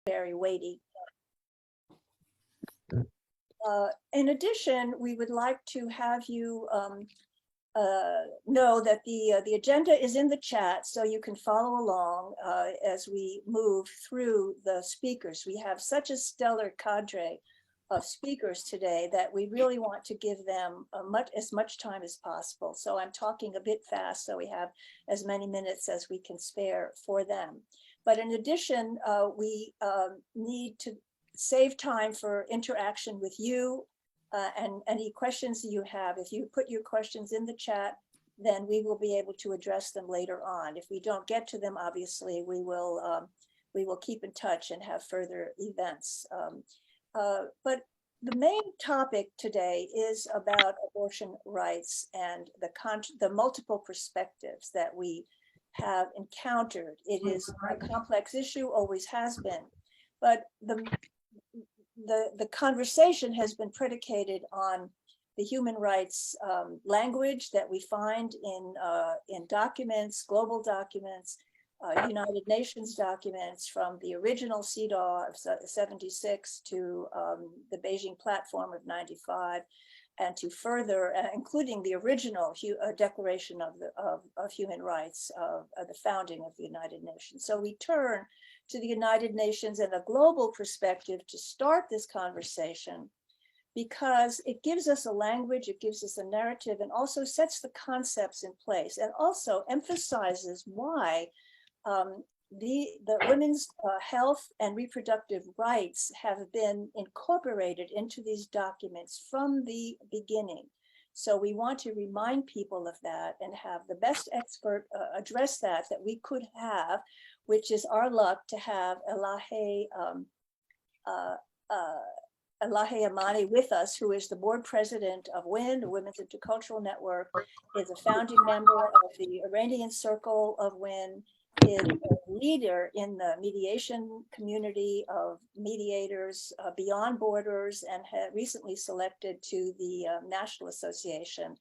very weighty. In addition, we would like to have you know that the agenda is in the chat, so you can follow along as we move through the speakers. We have such a stellar cadre of speakers today that we really want to give them as much time as possible. So I'm talking a bit fast, so we have as many minutes as we can spare for them. But in addition, we need to save time for interaction with you and any questions that you have. If you put your questions in the chat, then we will be able to address them later on. If we don't get to them, obviously, we will keep in touch and have further events. But the main topic today is about abortion rights and the multiple perspectives that we have encountered. It is a complex issue, always has been, but the conversation has been predicated on the human rights language that we find in documents, global documents, United Nations documents from the original CEDAW of 76 to the Beijing Platform of 95, and to further, including the original Declaration of Human Rights of the founding of the United Nations. So we turn to the United Nations and a global perspective to start this conversation, because it gives us a language, it gives us a narrative, and also sets the concepts in place, and also emphasizes why the women's health and reproductive rights have been incorporated into these documents from the beginning. So we want to remind people of that and have the best expert address that we could have, which is our luck to have Elahe Amani with us, who is the board president of WIN, the Women's Intercultural Network, is a founding member of the Iranian Circle of WIN, is a leader in the mediation community of mediators beyond borders, and had recently selected to the National Association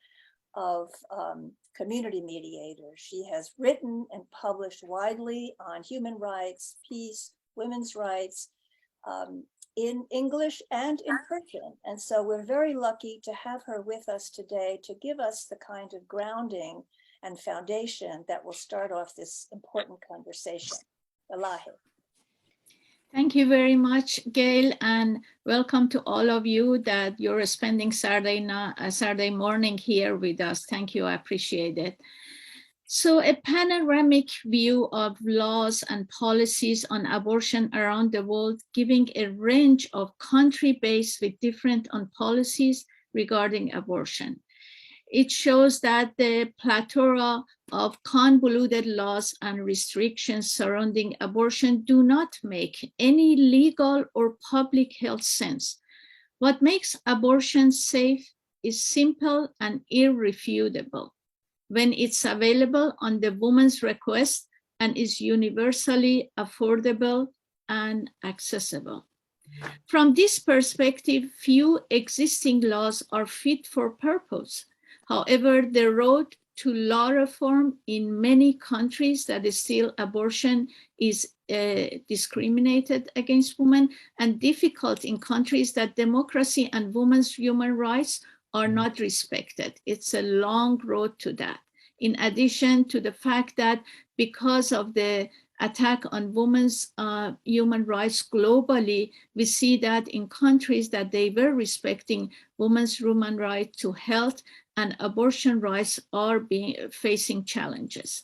of Community Mediators. She has written and published widely on human rights, peace, women's rights, in English and in Persian. And so we're very lucky to have her with us today to give us the kind of grounding and foundation that will start off this important conversation. Elahe. Thank you very much, Gail, and welcome to all of you that you're spending Saturday morning here with us. Thank you, I appreciate it. So a panoramic view of laws and policies on abortion around the world, giving a range of country-based with different policies regarding abortion. It shows that the plethora of convoluted laws and restrictions surrounding abortion do not make any legal or public health sense. What makes abortion safe is simple and irrefutable. When it's available on the woman's request and is universally affordable and accessible. From this perspective, few existing laws are fit for purpose. However, the road to law reform in many countries that is still abortion is discriminated against women, and difficult in countries that democracy and women's human rights are not respected. It's a long road to that. In addition to the fact that because of the attack on women's human rights globally, we see that in countries that they were respecting women's human right to health and abortion rights are facing challenges.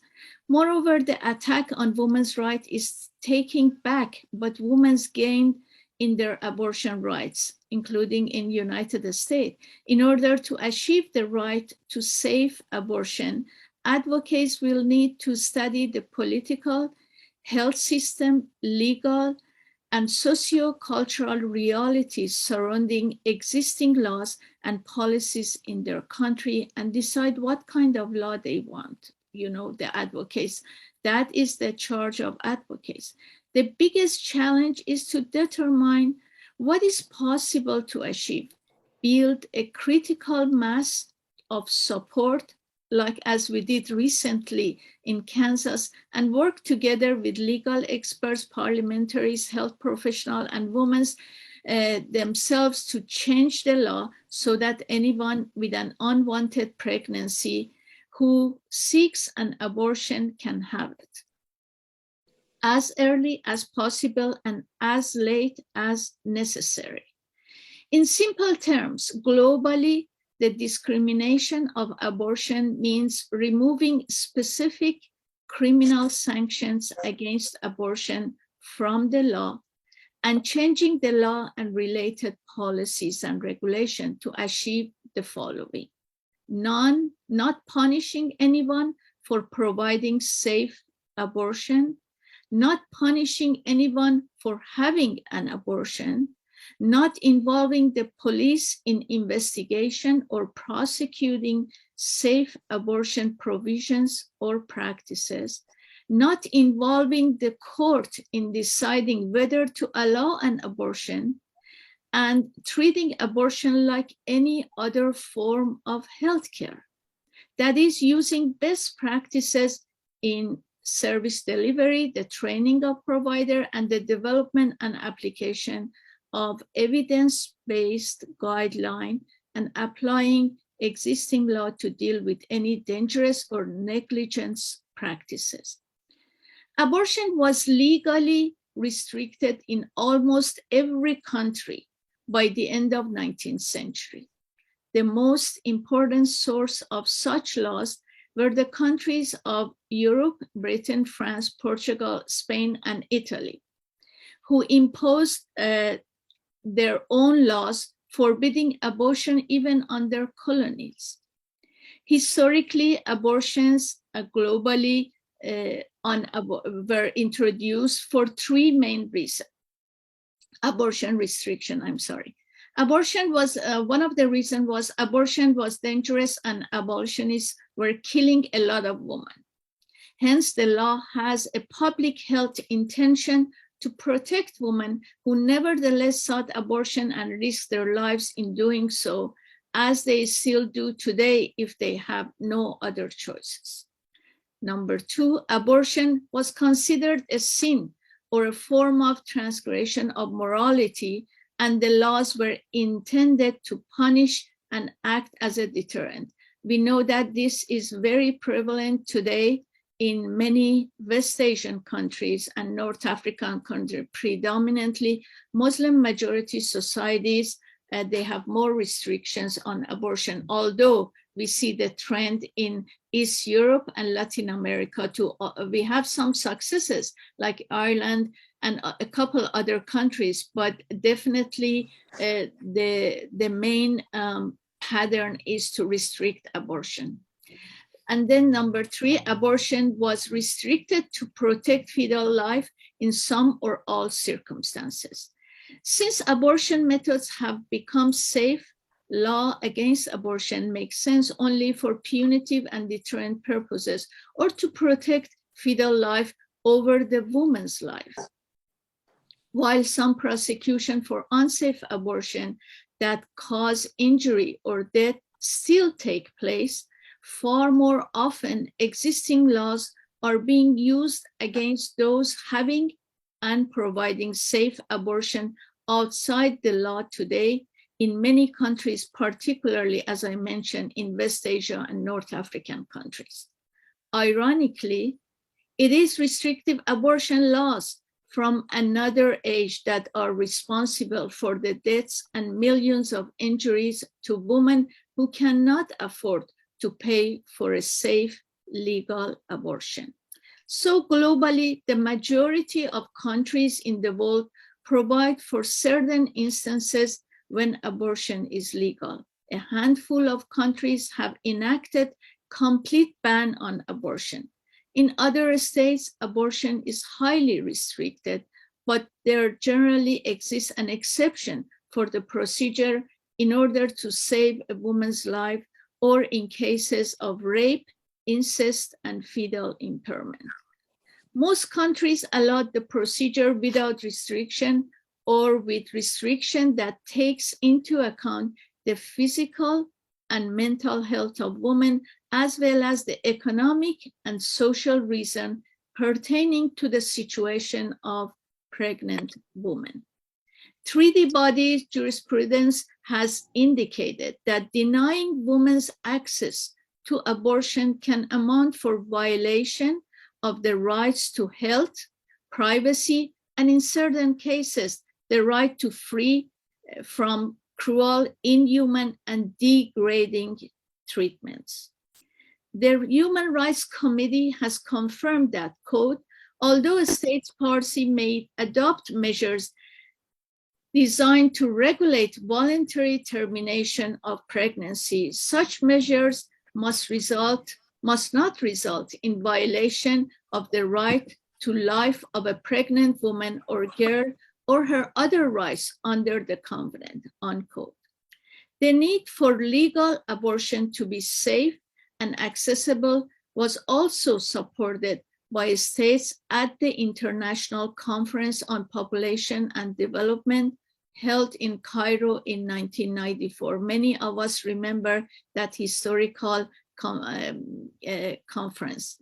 Moreover, the attack on women's rights is taking back what women gained in their abortion rights, including in United States. In order to achieve the right to safe abortion, advocates will need to study the political, health system, legal, and socio-cultural realities surrounding existing laws and policies in their country and decide what kind of law they want. You know, the advocates, that is the charge of advocates. The biggest challenge is to determine what is possible to achieve, build a critical mass of support like as we did recently in Kansas, and work together with legal experts, parliamentaries, health professionals, and women themselves to change the law so that anyone with an unwanted pregnancy who seeks an abortion can have it as early as possible and as late as necessary. In simple terms, globally, the discrimination of abortion means removing specific criminal sanctions against abortion from the law and changing the law and related policies and regulation to achieve the following. Not punishing anyone for providing safe abortion, not punishing anyone for having an abortion, not involving the police in investigation or prosecuting safe abortion provisions or practices, not involving the court in deciding whether to allow an abortion, and treating abortion like any other form of healthcare. That is, using best practices in service delivery, the training of provider, and the development and application of evidence-based guideline and applying existing law to deal with any dangerous or negligent practices. Abortion was legally restricted in almost every country by the end of 19th century. The most important source of such laws were the countries of Europe, Britain, France, Portugal, Spain, and Italy, who imposed their own laws forbidding abortion even on their colonies. Historically, abortions globally were introduced for three main reasons. Abortion restriction, Abortion was, one of the reasons was abortion was dangerous and abolitionists were killing a lot of women. Hence, the law has a public health intention to protect women who nevertheless sought abortion and risked their lives in doing so, as they still do today if they have no other choices. Number two, abortion was considered a sin or a form of transgression of morality, and the laws were intended to punish and act as a deterrent. We know that this is very prevalent today in many West Asian countries and North African countries, predominantly Muslim majority societies. They have more restrictions on abortion, although we see the trend in East Europe and Latin America too. We have some successes like Ireland and a couple other countries, but definitely the main pattern is to restrict abortion. And then number three, abortion was restricted to protect fetal life in some or all circumstances. Since abortion methods have become safe, law against abortion makes sense only for punitive and deterrent purposes or to protect fetal life over the woman's life. While some prosecution for unsafe abortion that cause injury or death still take place, far more often existing laws are being used against those having and providing safe abortion outside the law today in many countries, particularly, as I mentioned, in West Asia and North African countries. Ironically, it is restrictive abortion laws from another age that are responsible for the deaths and millions of injuries to women who cannot afford to pay for a safe, legal abortion. So globally, the majority of countries in the world provide for certain instances when abortion is legal. A handful of countries have enacted complete ban on abortion. In other states, abortion is highly restricted, but there generally exists an exception for the procedure in order to save a woman's life or in cases of rape, incest, and fetal impairment. Most countries allow the procedure without restriction or with restriction that takes into account the physical, and mental health of women, as well as the economic and social reason pertaining to the situation of pregnant women. Treaty body jurisprudence has indicated that denying women's access to abortion can amount for violation of the rights to health, privacy, and in certain cases, the right to free from cruel, inhuman, and degrading treatments. The Human Rights Committee has confirmed that, quote, although a state party may adopt measures designed to regulate voluntary termination of pregnancy, such measures must not result in violation of the right to life of a pregnant woman or girl or her other rights under the covenant, unquote. The need for legal abortion to be safe and accessible was also supported by states at the International Conference on Population and Development held in Cairo in 1994. Many of us remember that historical conference.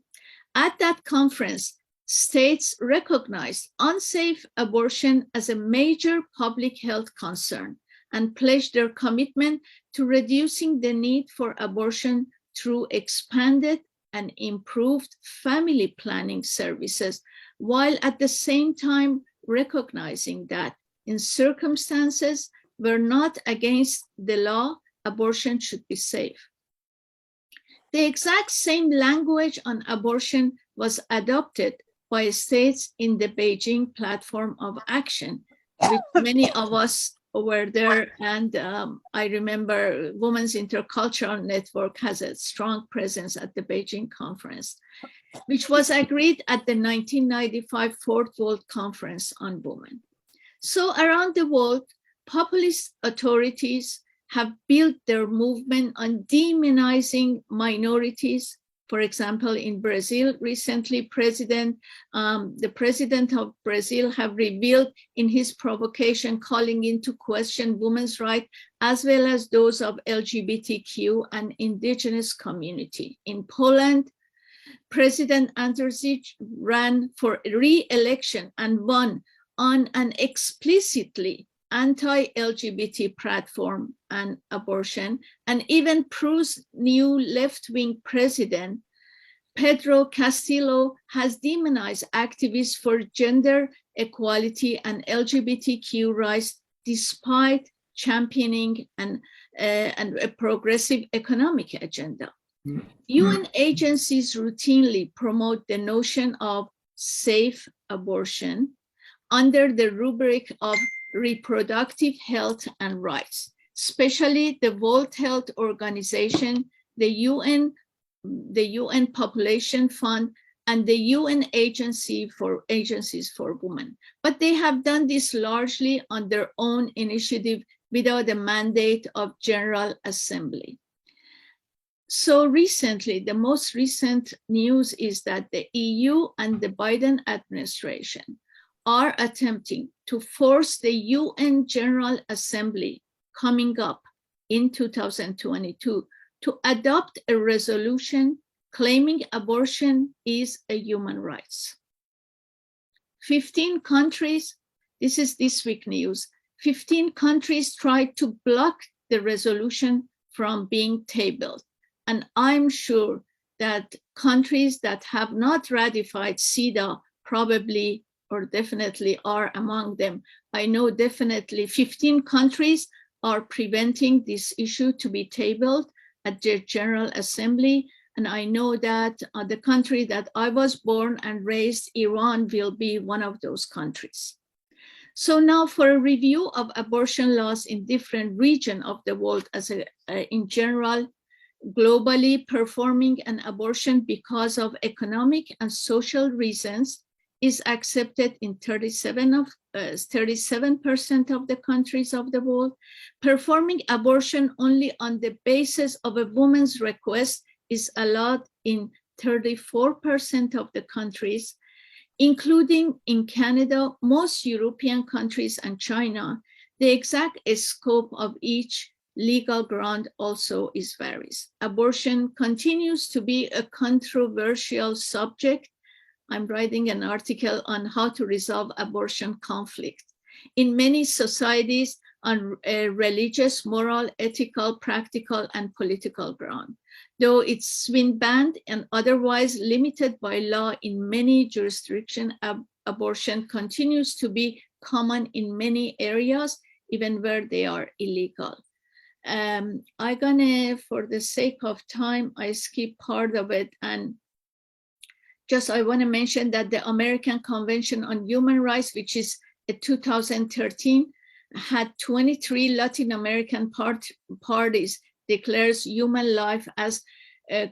At that conference, states recognized unsafe abortion as a major public health concern and pledged their commitment to reducing the need for abortion through expanded and improved family planning services, while at the same time recognizing that in circumstances where not against the law, abortion should be safe. The exact same language on abortion was adopted by states in the Beijing Platform of Action, which many of us were there, and I remember Women's Intercultural Network has a strong presence at the Beijing conference, which was agreed at the 1995 Fourth World Conference on Women. So around the world, populist authorities have built their movement on demonizing minorities. For example, in Brazil, recently, the president of Brazil have revealed in his provocation calling into question women's rights, as well as those of LGBTQ and indigenous community. In Poland, President Andrzej ran for re-election and won on an explicitly anti-LGBT platform and abortion, and even Peru's new left-wing president, Pedro Castillo, has demonized activists for gender equality and LGBTQ rights despite championing a progressive economic agenda. UN agencies routinely promote the notion of safe abortion under the rubric of reproductive health and rights, especially the World Health Organization, the UN Population Fund, and the UN Agencies for Women. But they have done this largely on their own initiative without a mandate of General Assembly. So recently, the most recent news is that the EU and the Biden administration are attempting to force the UN General Assembly coming up in 2022 to adopt a resolution claiming abortion is a human right. 15 countries, this is this week news, 15 countries tried to block the resolution from being tabled. And I'm sure that countries that have not ratified CEDAW probably or definitely are among them. I know definitely 15 countries are preventing this issue to be tabled at the General Assembly. And I know that the country that I was born and raised, Iran, will be one of those countries. So now for a review of abortion laws in different regions of the world in general, globally, performing an abortion because of economic and social reasons is accepted in 37% of the countries of the world. Performing abortion only on the basis of a woman's request is allowed in 34% of the countries, including in Canada, most European countries, and China. The exact scope of each legal ground also is varies. Abortion continues to be a controversial subject. I'm writing an article on how to resolve abortion conflict. In many societies, on a religious, moral, ethical, practical, and political ground. Though it's been banned and otherwise limited by law in many jurisdictions, abortion continues to be common in many areas, even where they are illegal. I'm gonna, for the sake of time, I skip part of it, and just I wanna mention that the American Convention on Human Rights, which is a 2013, had 23 Latin American parties declares human life as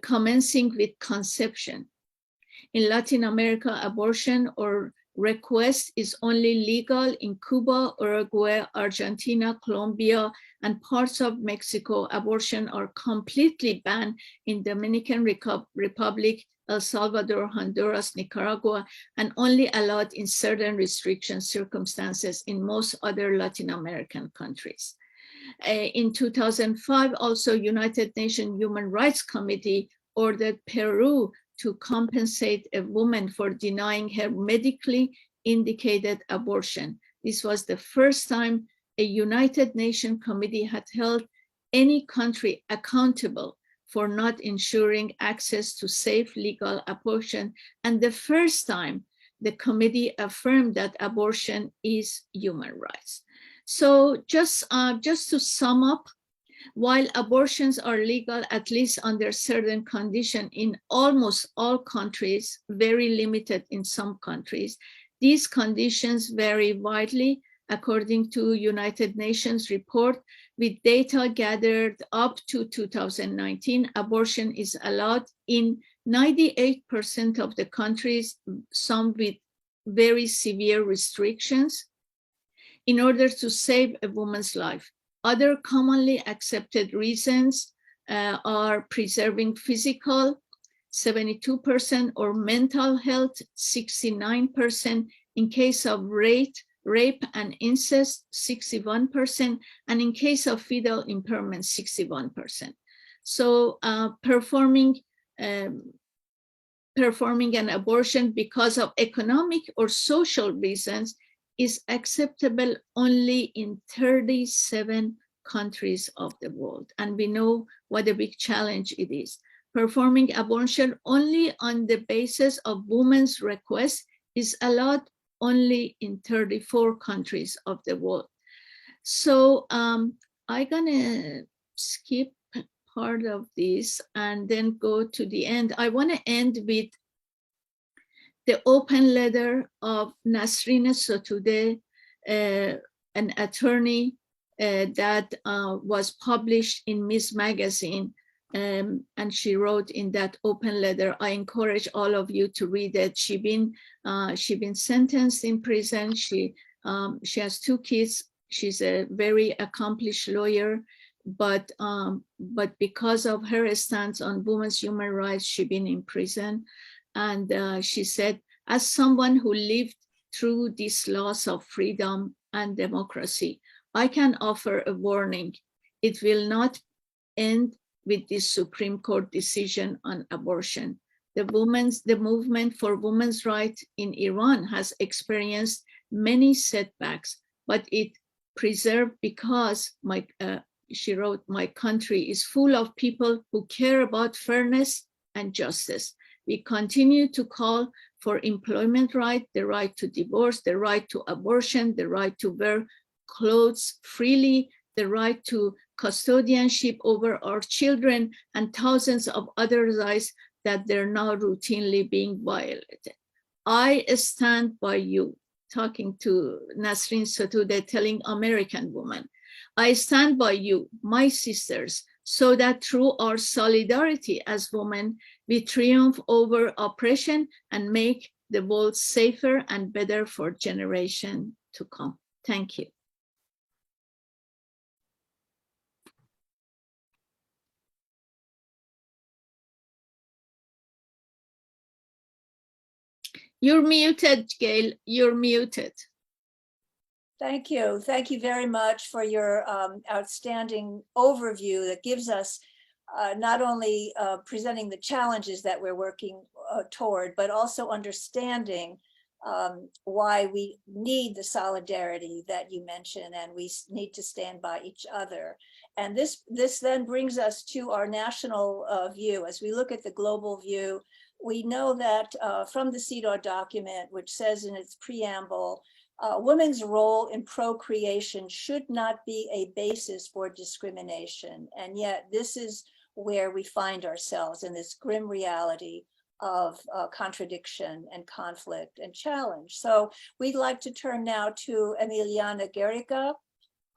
commencing with conception. In Latin America, abortion or request is only legal in Cuba, Uruguay, Argentina, Colombia, and parts of Mexico. Abortion are completely banned in Dominican Republic, El Salvador, Honduras, Nicaragua, and only allowed in certain restriction circumstances in most other Latin American countries. In 2005, also United Nations Human Rights Committee ordered Peru to compensate a woman for denying her medically indicated abortion. This was the first time a United Nations committee had held any country accountable for not ensuring access to safe legal abortion, and the first time the committee affirmed that abortion is human rights. So just to sum up, while abortions are legal, at least under certain conditions in almost all countries, very limited in some countries, these conditions vary widely according to United Nations report. With data gathered up to 2019, abortion is allowed in 98% of the countries, some with very severe restrictions, in order to save a woman's life. Other commonly accepted reasons are preserving physical, 72%, or mental health, 69%, in case of rape and incest, 61%, and in case of fetal impairment, 61%. So performing an abortion because of economic or social reasons is acceptable only in 37 countries of the world. And we know what a big challenge it is. Performing abortion only on the basis of women's request is allowed only in 34 countries of the world. So I'm gonna skip part of this and then go to the end. I wanna end with the open letter of Nasrin Sotoudeh, an attorney that was published in Ms. Magazine, and she wrote in that open letter. I encourage all of you to read it. She been sentenced in prison. She has 2 kids. She's a very accomplished lawyer, but because of her stance on women's human rights, she's been in prison. And she said, as someone who lived through this loss of freedom and democracy, I can offer a warning. It will not end with this Supreme Court decision on abortion. The movement for women's rights in Iran has experienced many setbacks, but it preserved because she wrote, my country is full of people who care about fairness and justice. We continue to call for employment right, the right to divorce, the right to abortion, the right to wear clothes freely, the right to custodianship over our children, and thousands of other rights that they're now routinely being violated. I stand by you, talking to Nasrin Sotoudeh, telling American women, I stand by you, my sisters, so that through our solidarity as women, we triumph over oppression and make the world safer and better for generations to come. Thank you. You're muted, Gail. You're muted. Thank you. Thank you very much for your outstanding overview that gives us not only presenting the challenges that we're working toward, but also understanding why we need the solidarity that you mentioned, and we need to stand by each other. And this then brings us to our national view. As we look at the global view, we know that from the CEDAW document, which says in its preamble, women's role in procreation should not be a basis for discrimination. And yet this is where we find ourselves, in this grim reality of contradiction and conflict and challenge. So we'd like to turn now to Emiliana Guerrica,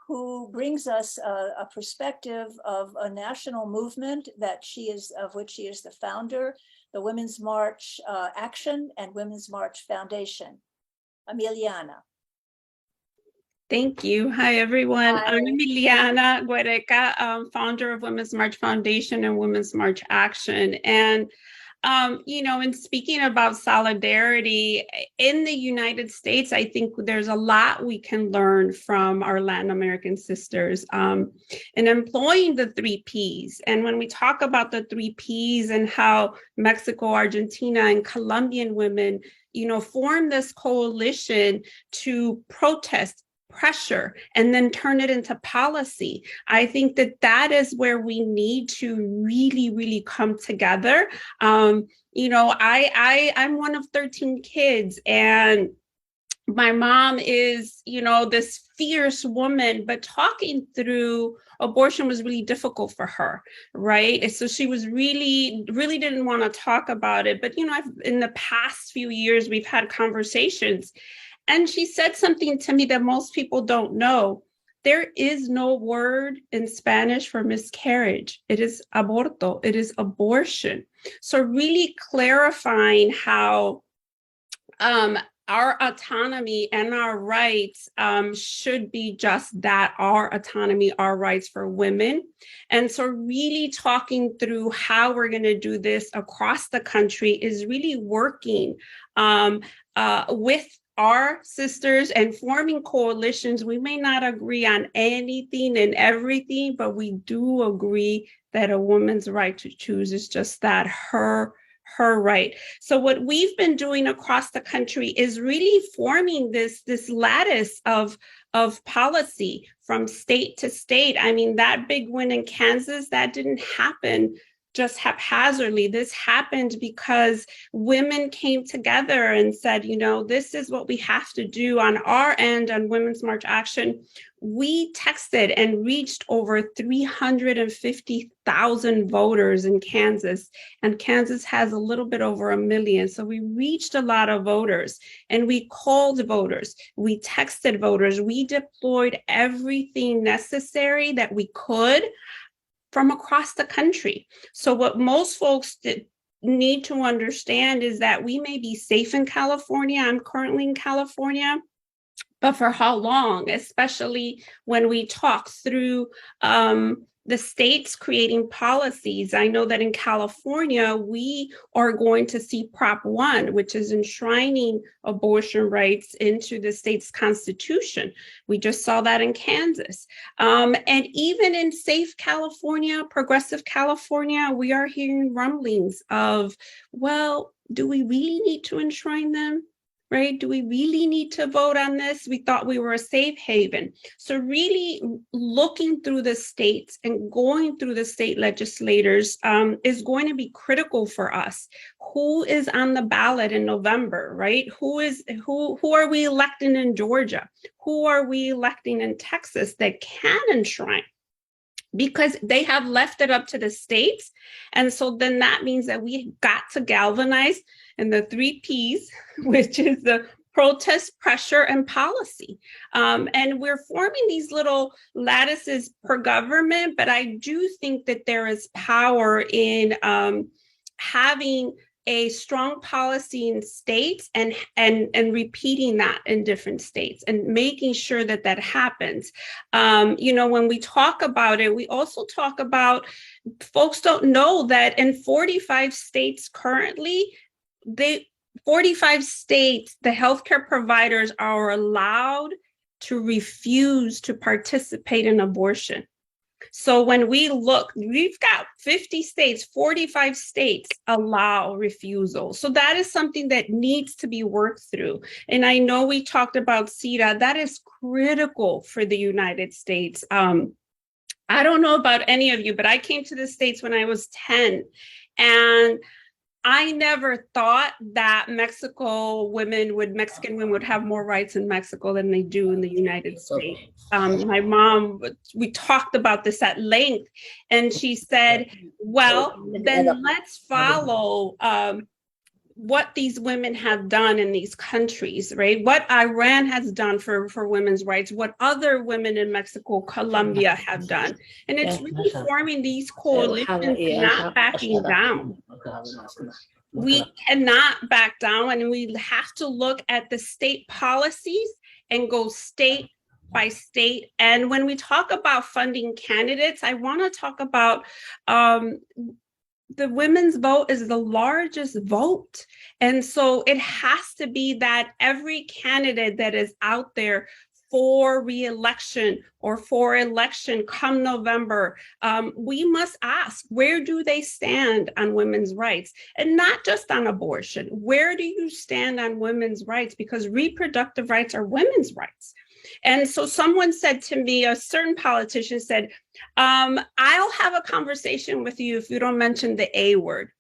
who brings us a perspective of a national movement of which she is the founder, the Women's March Action and Women's March Foundation. Emiliana. Thank you. Hi, everyone. Hi. I'm Emiliana Guerrica, founder of Women's March Foundation and Women's March Action. And, you know, in speaking about solidarity in the United States, I think there's a lot we can learn from our Latin American sisters in employing the 3 Ps. And when we talk about the 3 Ps and how Mexico, Argentina, and Colombian women, you know, form this coalition to protest, pressure, and then turn it into policy. I think that that is where we need to really, really come together. You know, I'm one of 13 kids, and my mom is, you know, this fierce woman, but talking through abortion was really difficult for her, right? And so she was really didn't want to talk about it. But, you know, in the past few years, we've had conversations. And she said something to me that most people don't know. There is no word in Spanish for miscarriage. It is aborto. It is abortion. So really clarifying how our autonomy and our rights should be just that, our autonomy, our rights for women. And so really talking through how we're going to do this across the country is really working with our sisters and forming coalitions. We may not agree on anything and everything, but we do agree that a woman's right to choose is just that, her right. So what we've been doing across the country is really forming this lattice of policy from state to state. I mean, that big win in Kansas, that didn't happen just haphazardly. This happened because women came together and said, you know, this is what we have to do on our end on Women's March Action. We texted and reached over 350,000 voters in Kansas, and Kansas has a little bit over 1 million. So we reached a lot of voters, and we called voters, we texted voters, we deployed everything necessary that we could from across the country. So what most folks need to understand is that we may be safe in California. I'm currently in California, but for how long, especially when we talk through the states creating policies. I know that in California, we are going to see Prop 1, which is enshrining abortion rights into the state's constitution. We just saw that in Kansas. And even in safe California, progressive California, we are hearing rumblings of, well, do we really need to enshrine them? Right? Do we really need to vote on this? We thought we were a safe haven. So really looking through the states and going through the state legislators is going to be critical for us. Who is on the ballot in November, right? Who are we electing in Georgia? Who are we electing in Texas that can enshrine? Because they have left it up to the states. And so then that means that we got to galvanize in the 3 Ps, which is the protest, pressure, and policy. And we're forming these little lattices per government, but I do think that there is power in having a strong policy in states and repeating that in different states and making sure that that happens. You know, when we talk about it, we also talk about, folks don't know that in 45 states currently, 45 states, the healthcare providers are allowed to refuse to participate in abortion. So when we look, we've got 50 states, 45 states allow refusal. So that is something that needs to be worked through. And I know we talked about CETA, that is critical for the United States. I don't know about any of you, but I came to the States when I was 10, and I never thought that Mexican women would have more rights in Mexico than they do in the United States. My mom, we talked about this at length, and she said, well, then let's follow what these women have done in these countries, right? What Iran has done for women's rights, what other women in Mexico, Colombia have done. And it's really forming these coalitions, not backing down. We cannot back down, and we have to look at the state policies and go state by state. And when we talk about funding candidates, I want to talk about the women's vote is the largest vote. And so it has to be that every candidate that is out there for re-election or for election come November, we must ask, where do they stand on women's rights? And not just on abortion. Where do you stand on women's rights? Because reproductive rights are women's rights. And so someone said to me, a certain politician said, I'll have a conversation with you if you don't mention the A word.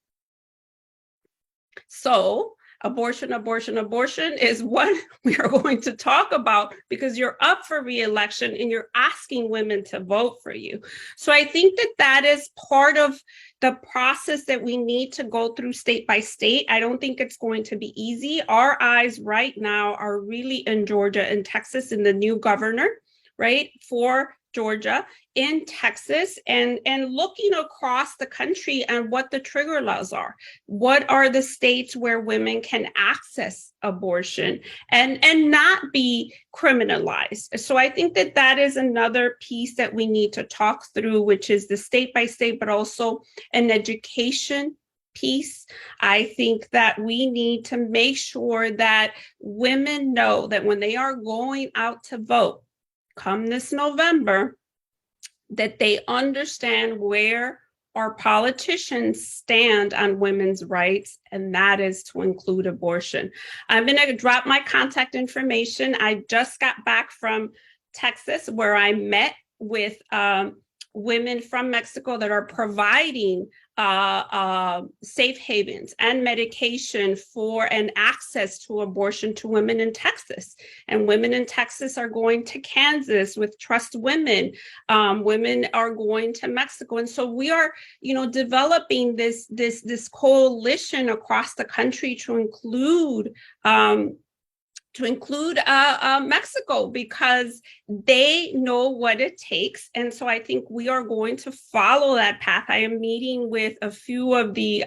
So abortion is what we are going to talk about, because you're up for re-election and you're asking women to vote for you. So I think that that is part of the process that we need to go through state by state. I don't think it's going to be easy. Our eyes right now are really in Georgia and Texas, in the new governor, right, for Georgia, in Texas, and looking across the country and what the trigger laws are. What are the states where women can access abortion and not be criminalized? So I think that that is another piece that we need to talk through, which is the state by state, but also an education piece. I think that we need to make sure that women know that when they are going out to vote, come this November, that they understand where our politicians stand on women's rights, and that is to include abortion. I'm going to drop my contact information. I just got back from Texas, where I met with women from Mexico that are providing safe havens and medication for and access to abortion to women in Texas. And women in Texas are going to Kansas with Trust Women. Women are going to Mexico. And so we are, developing this coalition across the country to include Mexico, because they know what it takes. And so I think we are going to follow that path. I am meeting with a few of the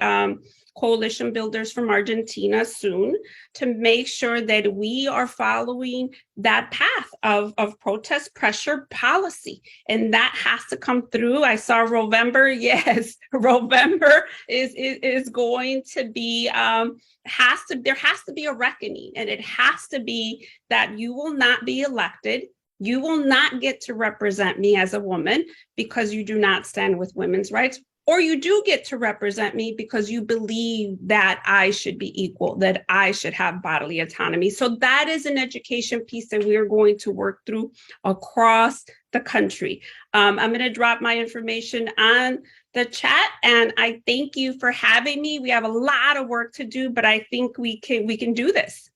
coalition builders from Argentina soon to make sure that we are following that path of protest pressure policy. And that has to come through. I saw November. Yes, November is going to be, there has to be a reckoning, and it has to be that you will not be elected. You will not get to represent me as a woman because you do not stand with women's rights. Or you do get to represent me because you believe that I should be equal, that I should have bodily autonomy. So that is an education piece that we are going to work through across the country. I'm going to drop my information on the chat, and I thank you for having me. We have a lot of work to do, but I think we can do this.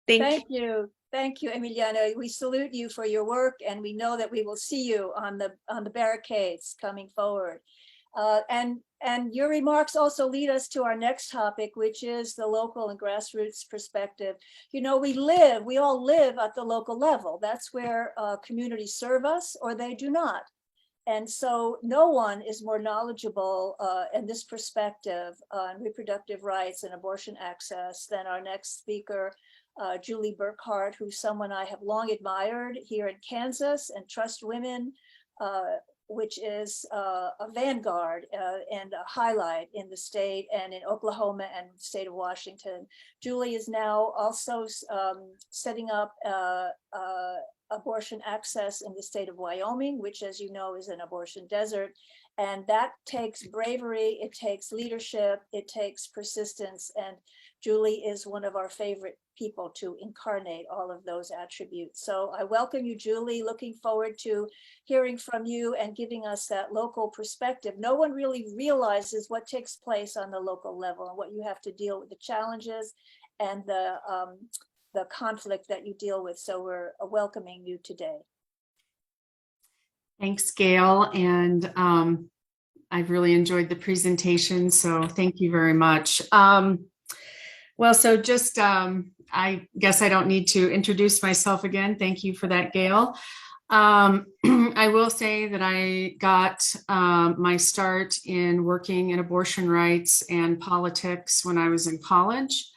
Thank you. Thank you, Emiliana. We salute you for your work, and we know that we will see you on the barricades coming forward. And your remarks also lead us to our next topic, which is the local and grassroots perspective. We all live at the local level. That's where communities serve us, or they do not. And so no one is more knowledgeable in this perspective on reproductive rights and abortion access than our next speaker, Julie Burkhart, who's someone I have long admired here in Kansas, and Trust Women, which is a vanguard and a highlight in the state and in Oklahoma and the state of Washington. Julie is now also setting up abortion access in the state of Wyoming, which, as you know, is an abortion desert. And that takes bravery, it takes leadership, it takes persistence. And Julie is one of our favorite people to incarnate all of those attributes. So I welcome you, Julie. Looking forward to hearing from you and giving us that local perspective. No one really realizes what takes place on the local level and what you have to deal with, the challenges and the conflict that you deal with. So we're welcoming you today. Thanks, Gail. And I've really enjoyed the presentation. So thank you very much. Well, so just, I guess I don't need to introduce myself again. Thank you for that, Gail. I will say that I got my start in working in abortion rights and politics when I was in college.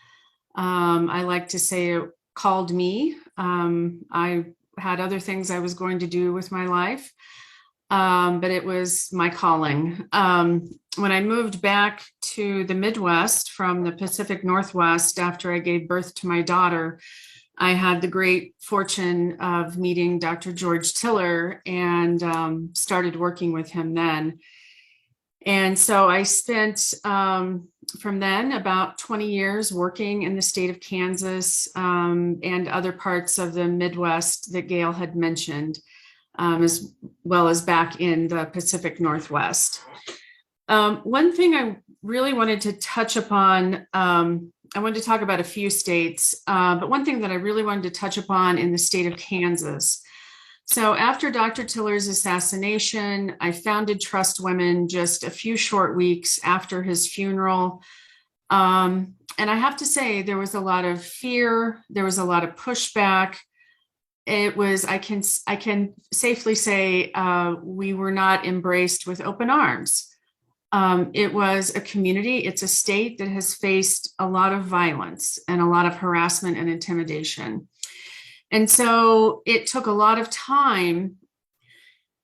I like to say it called me. I had other things I was going to do with my life, but it was my calling. When I moved back to the Midwest from the Pacific Northwest after I gave birth to my daughter, I had the great fortune of meeting Dr. George Tiller and started working with him then. And so I spent from then about 20 years working in the state of Kansas and other parts of the Midwest that Gail had mentioned, as well as back in the Pacific Northwest. One thing I really wanted to touch upon, I wanted to talk about a few states, but one thing that I really wanted to touch upon in the state of Kansas. So after Dr. Tiller's assassination, I founded Trust Women just a few short weeks after his funeral. And I have to say, there was a lot of fear. There was a lot of pushback. It was, I can safely say, we were not embraced with open arms. It was a community, it's a state that has faced a lot of violence and a lot of harassment and intimidation. And so it took a lot of time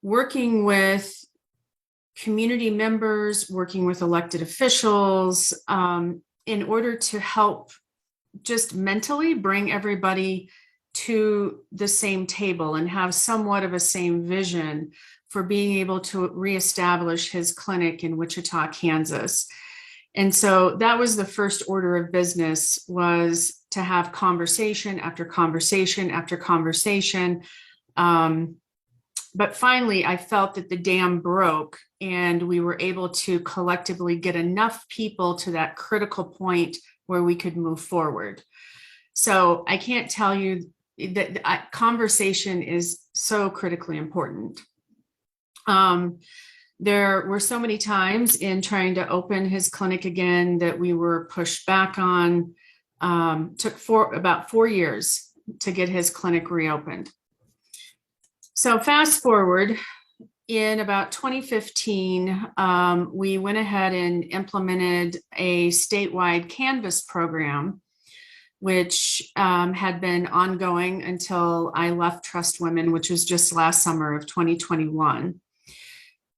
working with community members, working with elected officials, in order to help just mentally bring everybody to the same table and have somewhat of a same vision for being able to reestablish his clinic in Wichita, Kansas. And so that was the first order of business, was to have conversation after conversation after conversation. But finally, I felt that the dam broke and we were able to collectively get enough people to that critical point where we could move forward. So I can't tell you that conversation is so critically important. There were so many times in trying to open his clinic again that we were pushed back on. Took about 4 years to get his clinic reopened. So fast forward, in about 2015, we went ahead and implemented a statewide Canvas program, which had been ongoing until I left Trust Women, which was just last summer of 2021.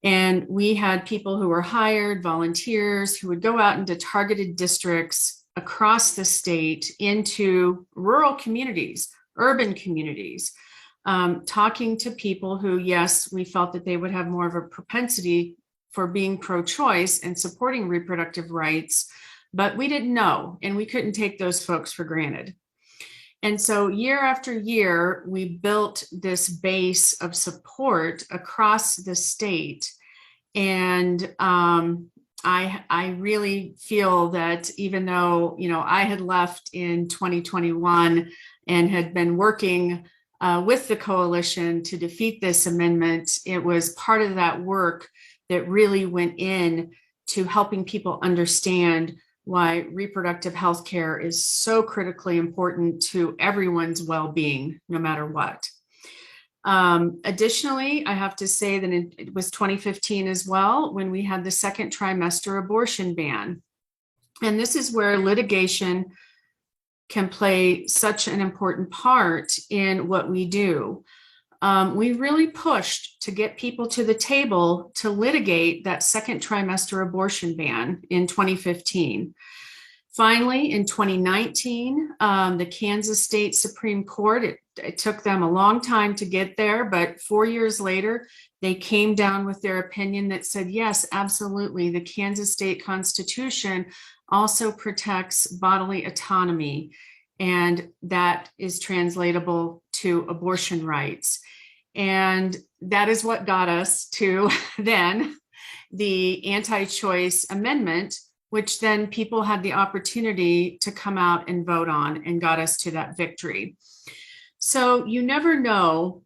And we had people who were hired, volunteers, who would go out into targeted districts across the state into rural communities, urban communities, talking to people who, yes, we felt that they would have more of a propensity for being pro-choice and supporting reproductive rights, but we didn't know, and we couldn't take those folks for granted. And so year after year, we built this base of support across the state. And I really feel that even though, I had left in 2021 and had been working with the coalition to defeat this amendment, it was part of that work that really went in to helping people understand why reproductive health care is so critically important to everyone's well-being, no matter what. Additionally, I have to say that it was 2015 as well, when we had the second trimester abortion ban. And this is where litigation can play such an important part in what we do. We really pushed to get people to the table to litigate that second trimester abortion ban in 2015. Finally, in 2019, the Kansas State Supreme Court, it took them a long time to get there, but 4 years later, they came down with their opinion that said, yes, absolutely, the Kansas State Constitution also protects bodily autonomy, and that is translatable to abortion rights. And that is what got us to then the anti-choice amendment, which then people had the opportunity to come out and vote on, and got us to that victory. So you never know.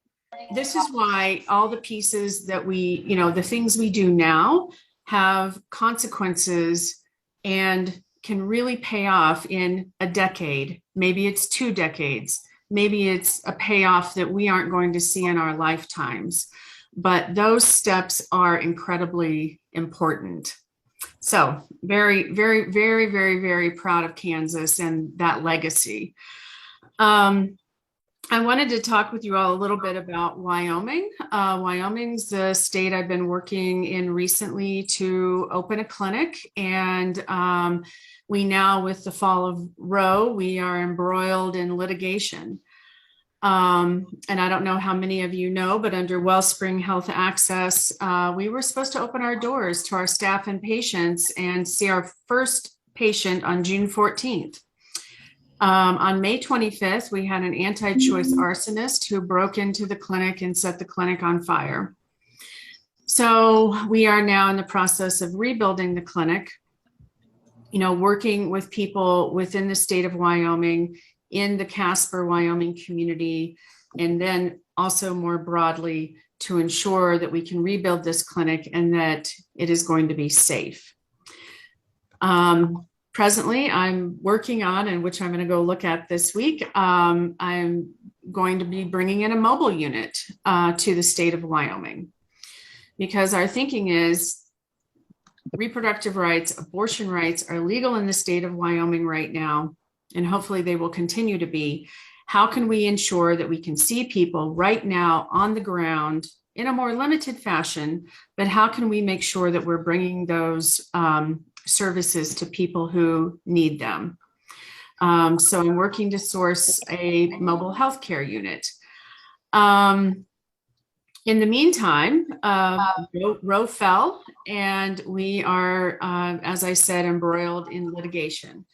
This is why all the pieces that we, the things we do now have consequences and can really pay off in a decade. Maybe it's 2 decades. Maybe it's a payoff that we aren't going to see in our lifetimes. But those steps are incredibly important. So very, very, very, very, very proud of Kansas and that legacy. I wanted to talk with you all a little bit about Wyoming. Wyoming's the state I've been working in recently to open a clinic. And we now, with the fall of Roe, we are embroiled in litigation. And I don't know how many of you know, but under Wellspring Health Access, we were supposed to open our doors to our staff and patients and see our first patient on June 14th. On May 25th, we had an anti-choice arsonist who broke into the clinic and set the clinic on fire. So we are now in the process of rebuilding the clinic, working with people within the state of Wyoming, in the Casper, Wyoming community, and then also more broadly to ensure that we can rebuild this clinic and that it is going to be safe. Presently, I'm working on, and which I'm going to go look at this week, I'm going to be bringing in a mobile unit to the state of Wyoming, because our thinking is reproductive rights, abortion rights are legal in the state of Wyoming right now, and hopefully they will continue to be. How can we ensure that we can see people right now on the ground in a more limited fashion, but how can we make sure that we're bringing those services to people who need them? So I'm working to source a mobile healthcare unit. In the meantime, Roe fell, and we are, as I said, embroiled in litigation.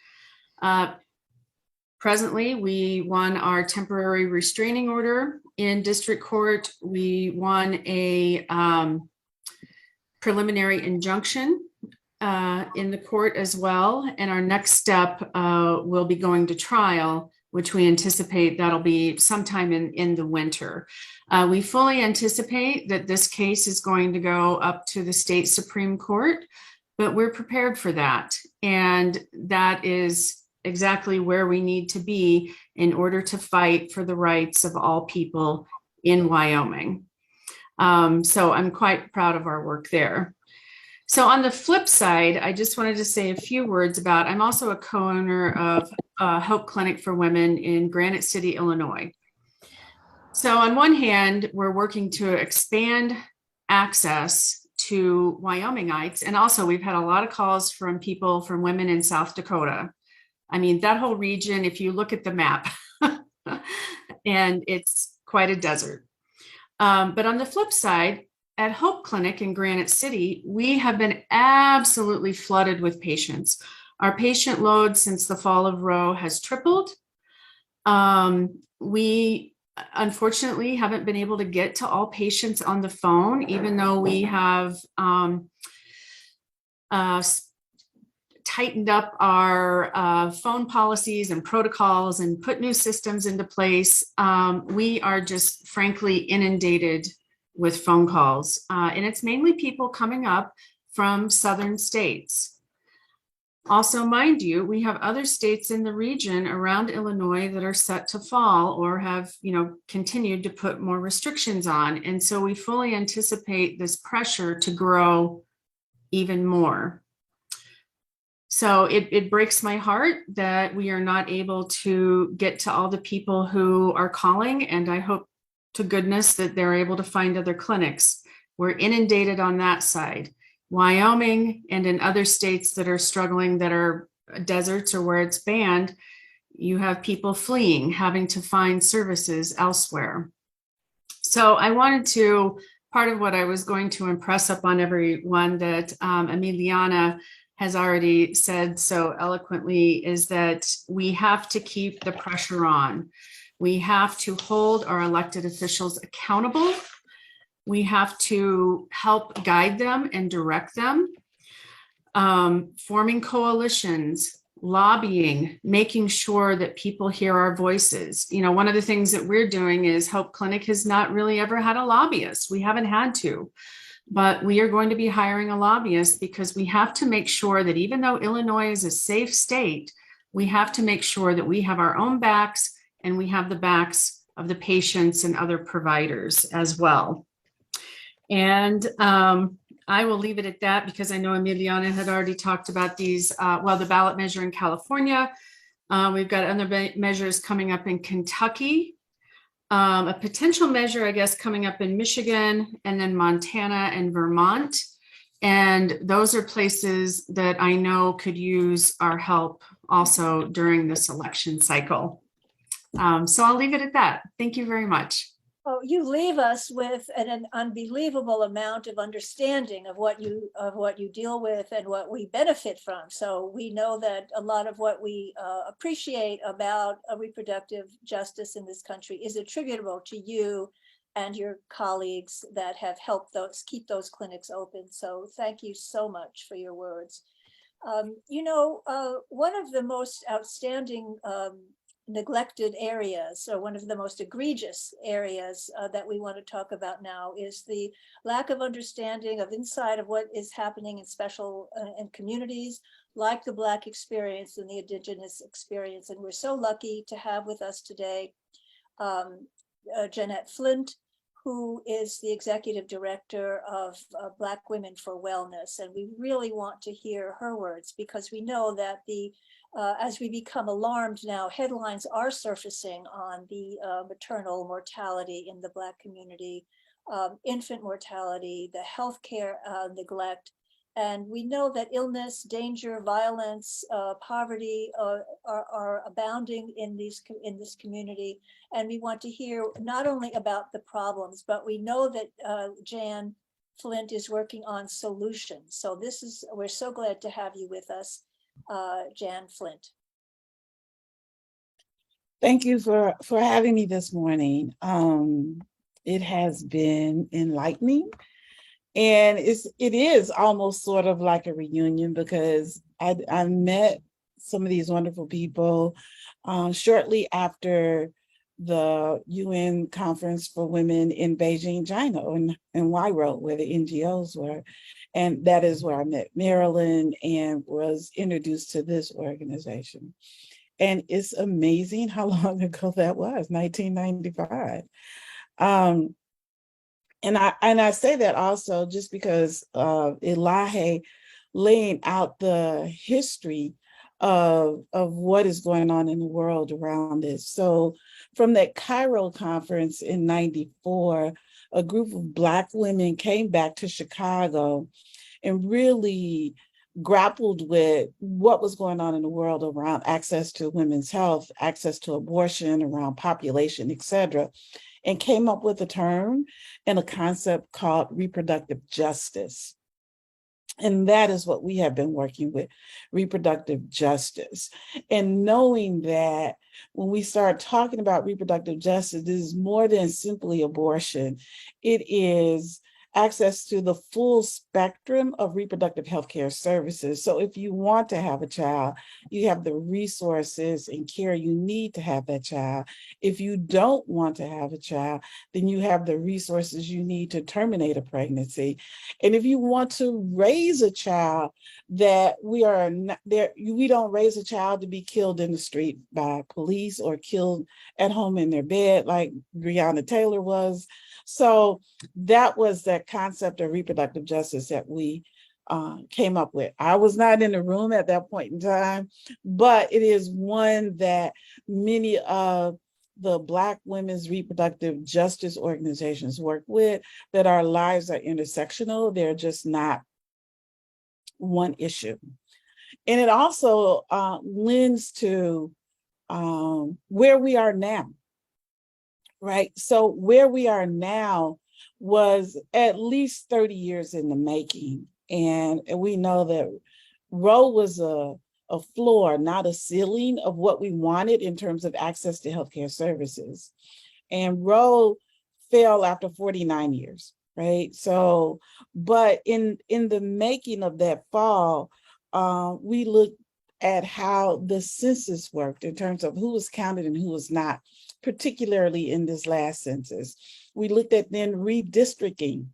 Presently, we won our temporary restraining order in district court. We won a preliminary injunction in the court as well. And our next step will be going to trial, which we anticipate that'll be sometime in the winter. We fully anticipate that this case is going to go up to the state Supreme Court, but we're prepared for that. And that is exactly where we need to be in order to fight for the rights of all people in Wyoming. So I'm quite proud of our work there. So on the flip side, I just wanted to say a few words about, I'm also a co-owner of Hope Clinic for Women in Granite City, Illinois. So on one hand, we're working to expand access to Wyomingites. And also we've had a lot of calls from people, from women in South Dakota. I mean, that whole region, if you look at the map, and it's quite a desert. But on the flip side, at Hope Clinic in Granite City, we have been absolutely flooded with patients. Our patient load since the fall of Roe has tripled. We unfortunately haven't been able to get to all patients on the phone, even though we have tightened up our phone policies and protocols and put new systems into place. We are just frankly inundated with phone calls. And it's mainly people coming up from southern states. Also, mind you, we have other states in the region around Illinois that are set to fall or have, continued to put more restrictions on. And so we fully anticipate this pressure to grow even more. So it breaks my heart that we are not able to get to all the people who are calling, and I hope to goodness that they're able to find other clinics. We're inundated on that side. Wyoming and in other states that are struggling, that are deserts or where it's banned, you have people fleeing, having to find services elsewhere. So I wanted to, part of what I was going to impress upon everyone that Emiliana has already said so eloquently is that we have to keep the pressure on. We have to hold our elected officials accountable. We have to help guide them and direct them, forming coalitions, lobbying, making sure that people hear our voices. You know, one of the things that we're doing is Hope Clinic has not really ever had a lobbyist. We haven't had to, but we are going to be hiring a lobbyist because we have to make sure that even though Illinois is a safe state, we have to make sure that we have our own backs and we have the backs of the patients and other providers as well. And I will leave it at that because I know Emiliana had already talked about these, the ballot measure in California. We've got other measures coming up in Kentucky, a potential measure, I guess, coming up in Michigan, and then Montana and Vermont. And those are places that I know could use our help also during this election cycle. So I'll leave it at that. Thank you very much. Oh, you leave us with an unbelievable amount of understanding of what you deal with and what we benefit from. So we know that a lot of what we appreciate about reproductive justice in this country is attributable to you and your colleagues that have helped keep those clinics open. So thank you so much for your words. One of the most outstanding neglected areas, or one of the most egregious areas that we want to talk about now, is the lack of understanding of inside of what is happening in special in communities like the Black experience and the Indigenous experience. And we're so lucky to have with us today Jeanette Flint, who is the executive director of Black Women for Wellness. And we really want to hear her words because we know that as we become alarmed now, headlines are surfacing on the maternal mortality in the Black community, infant mortality, the healthcare neglect. And we know that illness, danger, violence, poverty are abounding in this community. And we want to hear not only about the problems, but we know that Jan Flint is working on solutions. So we're so glad to have you with us. Jan Flint. Thank you for having me this morning. It has been enlightening, and it is almost sort of like a reunion because I met some of these wonderful people shortly after the UN Conference for Women in Beijing, China, in Huairou, where the NGOs were. And that is where I met Marilyn and was introduced to this organization. And it's amazing how long ago that was, 1995. And I say that also just because Elahe laying out the history of what is going on in the world around this. So from that Cairo conference in 94, a group of Black women came back to Chicago and really grappled with what was going on in the world around access to women's health, access to abortion, around population, et cetera, and came up with a term and a concept called reproductive justice. And that is what we have been working with, reproductive justice. And knowing that when we start talking about reproductive justice, this is more than simply abortion. It is access to the full spectrum of reproductive healthcare services. So if you want to have a child, you have the resources and care you need to have that child. If you don't want to have a child, then you have the resources you need to terminate a pregnancy. And if you want to raise a child, that we don't raise a child to be killed in the street by police or killed at home in their bed like Breonna Taylor was. So that was that concept of reproductive justice that we came up with. I was not in the room at that point in time, but it is one that many of the Black women's reproductive justice organizations work with, that our lives are intersectional. They're just not one issue. And it also lends to where we are now, right? So where we are now was at least 30 years in the making. And we know that Roe was a floor, not a ceiling of what we wanted in terms of access to healthcare services. And Roe fell after 49 years, right? So, but in the making of that fall, we looked at how the census worked in terms of who was counted and who was not, particularly in this last census. We looked at then redistricting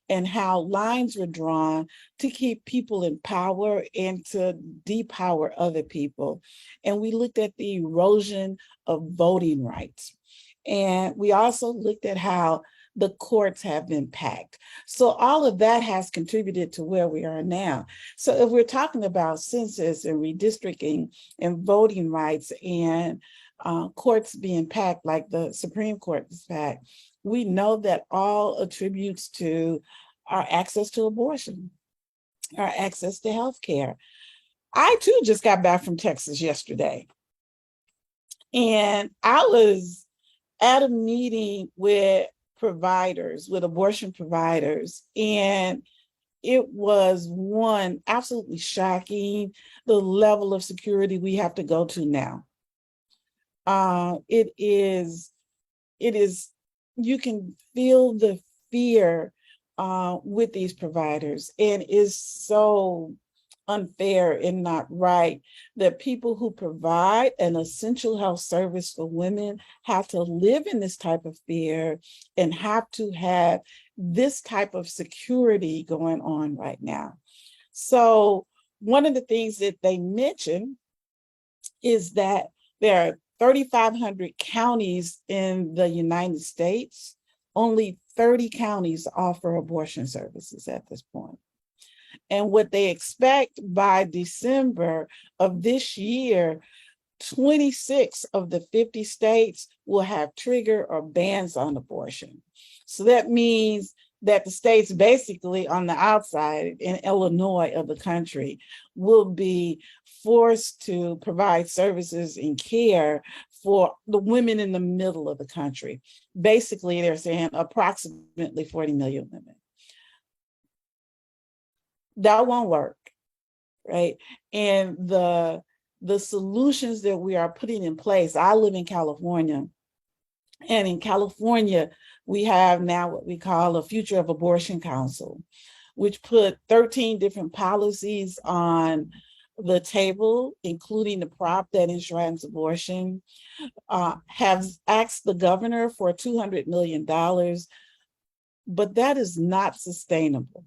and how lines were drawn to keep people in power and to depower other people. And we looked at the erosion of voting rights. And we also looked at how the courts have been packed. So all of that has contributed to where we are now. So if we're talking about census and redistricting and voting rights and courts being packed like the Supreme Court is packed, we know that all attributes to our access to abortion, our access to health care. I too just got back from Texas yesterday. And I was at a meeting with providers, with abortion providers, and it was one absolutely shocking, the level of security we have to go to now. It is, you can feel the fear with these providers, and is so unfair and not right that people who provide an essential health service for women have to live in this type of fear and have to have this type of security going on right now. So one of the things that they mention is that there are 3,500 counties in the United States. Only 30 counties offer abortion services at this point. And what they expect by December of this year, 26 of the 50 states will have trigger or bans on abortion. So that means that the states basically on the outside in Illinois of the country will be forced to provide services and care for the women in the middle of the country. Basically, they're saying approximately 40 million women. That won't work, right? And the solutions that we are putting in place, I live in California, and in California, we have now what we call a Future of Abortion Council, which put 13 different policies on the table, including the prop that enshrines abortion, have asked the governor for $200 million, but that is not sustainable.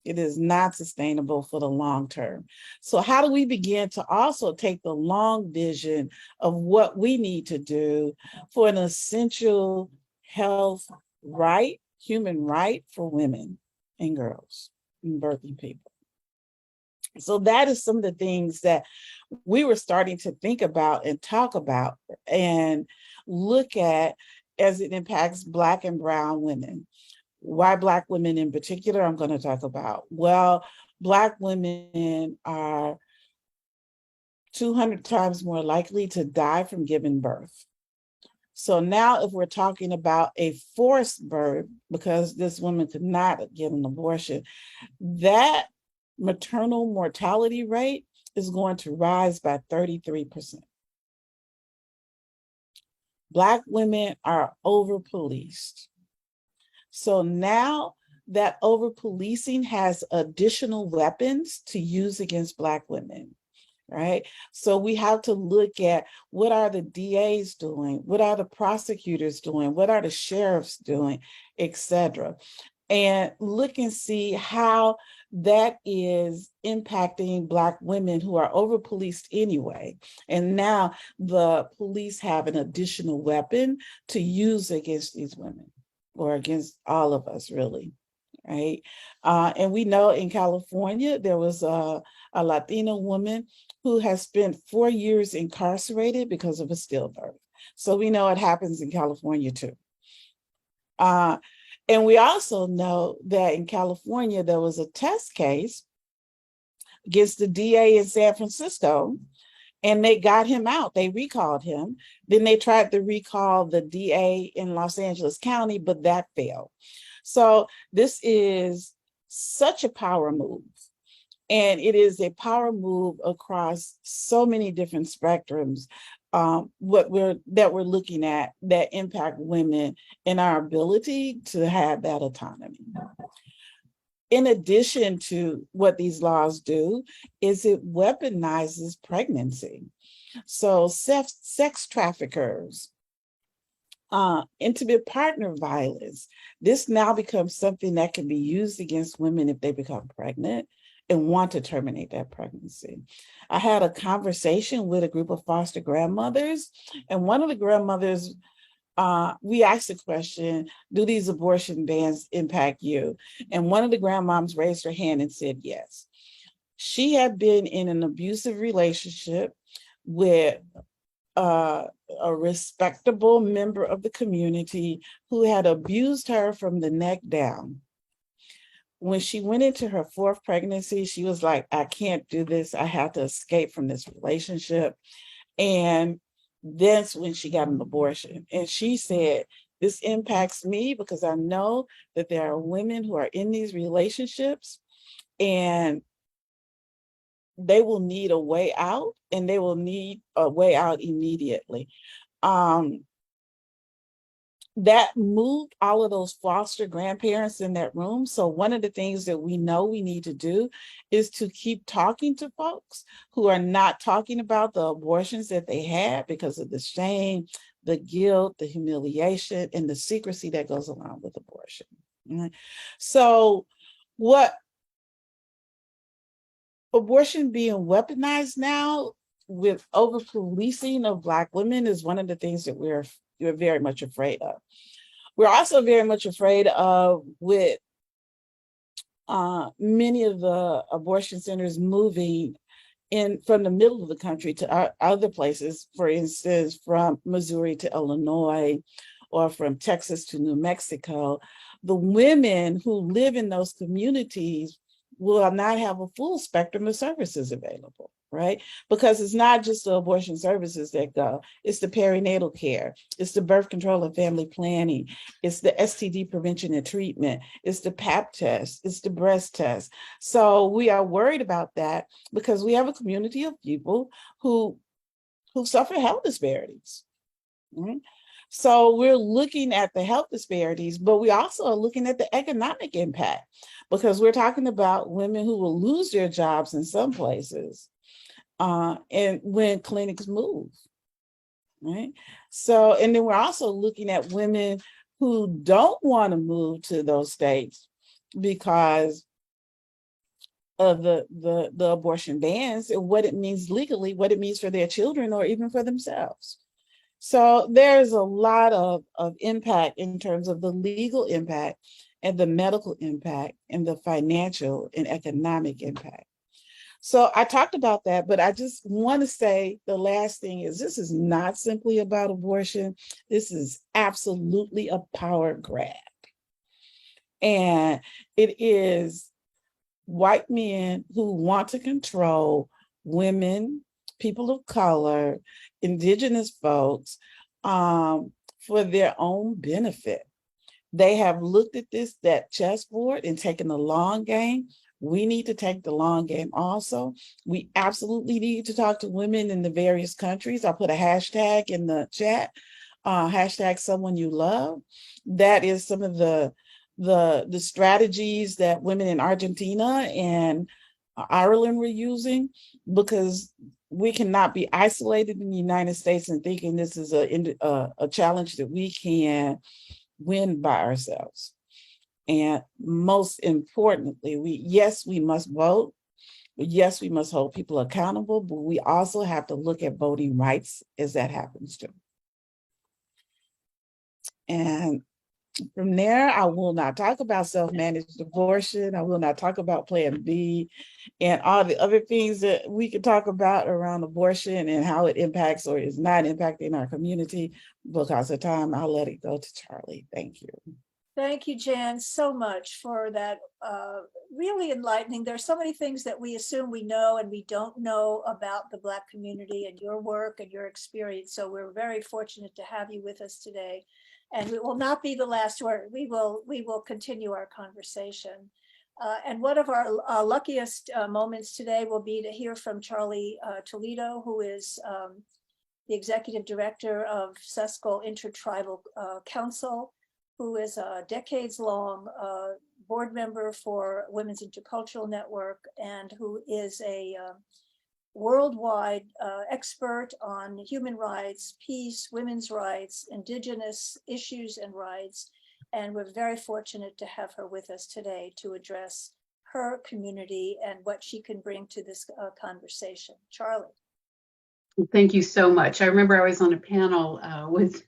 It is not sustainable for the long term. So how do we begin to also take the long vision of what we need to do for an essential health right, human right for women and girls and birthing people? So that is some of the things that we were starting to think about and talk about and look at as it impacts Black and brown women. Why Black women in particular, I'm going to talk about. Well, Black women are 200 times more likely to die from giving birth. So now if we're talking about a forced birth, because this woman could not get an abortion, that maternal mortality rate is going to rise by 33%. Black women are over-policed. So now that over-policing has additional weapons to use against Black women, right? So we have to look at what are the DAs doing, what are the prosecutors doing, what are the sheriffs doing, et cetera, and look and see how that is impacting Black women who are over-policed anyway. And now the police have an additional weapon to use against these women, or against all of us, really, right? And we know in California, there was a Latina woman who has spent 4 years incarcerated because of a stillbirth. So we know it happens in California too. And we also know that in California, there was a test case against the DA in San Francisco, and they got him out. They recalled him. Then they tried to recall the DA in Los Angeles County, but that failed. So this is such a power move. And it is a power move across so many different spectrums that we're looking at that impact women and our ability to have that autonomy. In addition to what these laws do, is it weaponizes pregnancy. So sex traffickers, intimate partner violence, this now becomes something that can be used against women if they become pregnant and want to terminate that pregnancy. I had a conversation with a group of foster grandmothers, and one of the grandmothers, we asked the question, do these abortion bans impact you? And one of the grandmoms raised her hand and said yes. She had been in an abusive relationship with a respectable member of the community who had abused her from the neck down. When she went into her fourth pregnancy, she was like, I can't do this. I have to escape from this relationship. And that's when she got an abortion. And she said, this impacts me because I know that there are women who are in these relationships and they will need a way out, and they will need a way out immediately. That moved all of those foster grandparents in that room. So one of the things that we know we need to do is to keep talking to folks who are not talking about the abortions that they had because of the shame, the guilt, the humiliation, and the secrecy that goes along with abortion. So what abortion being weaponized now with over policing of Black women is one of the things that we're very much afraid of. We're also very much afraid of with many of the abortion centers moving in from the middle of the country to other places, for instance, from Missouri to Illinois or from Texas to New Mexico. The women who live in those communities will not have a full spectrum of services available, right? Because it's not just the abortion services that go, it's the perinatal care, it's the birth control and family planning, it's the STD prevention and treatment, it's the Pap test, it's the breast test. So we are worried about that because we have a community of people who suffer health disparities. Right? So we're looking at the health disparities, but we also are looking at the economic impact because we're talking about women who will lose their jobs in some places and when clinics move, right? So, and then we're also looking at women who don't want to move to those states because of the abortion bans and what it means legally, what it means for their children or even for themselves. So there's a lot of impact in terms of the legal impact and the medical impact and the financial and economic impact. So I talked about that, but I just want to say the last thing is this is not simply about abortion. This is absolutely a power grab. And it is white men who want to control women, people of color, indigenous folks for their own benefit. They have looked at that chessboard and taken the long game. We need to take the long game also. We absolutely need to talk to women in the various countries. I'll put a hashtag in the chat, hashtag someone you love. That is some of the strategies that women in Argentina and Ireland were using, because we cannot be isolated in the United States and thinking this is a challenge that we can win by ourselves. And most importantly, we must vote. Yes, we must hold people accountable, but we also have to look at voting rights as that happens too. And from there, I will not talk about self-managed abortion. I will not talk about Plan B and all the other things that we could talk about around abortion and how it impacts or is not impacting our community. Because of time, I'll let it go to Charlie. Thank you. Thank you, Jan, so much for that. Really enlightening. There's so many things that we assume we know and we don't know about the Black community and your work and your experience. So we're very fortunate to have you with us today. And it will not be the last word. We will continue our conversation. And one of our luckiest moments today will be to hear from Charlie Toledo, who is the executive director of SESCO Intertribal Council, who is a decades-long board member for Women's Intercultural Network, and who is a worldwide expert on human rights, peace, women's rights, indigenous issues and rights. And we're very fortunate to have her with us today to address her community and what she can bring to this conversation. Charlie. Thank you so much. I remember I was on a panel with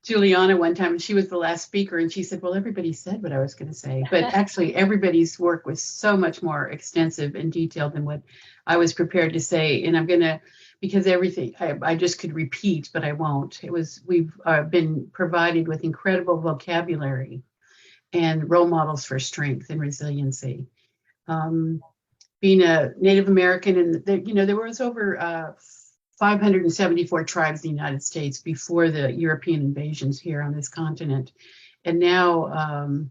Juliana one time, and she was the last speaker, and she said, well, everybody said what I was going to say, but actually everybody's work was so much more extensive and detailed than what I was prepared to say. And I'm going to, because everything I just could repeat, but I won't. We've been provided with incredible vocabulary and role models for strength and resiliency. Being a Native American, and there was over 574 tribes in the United States before the European invasions here on this continent. And now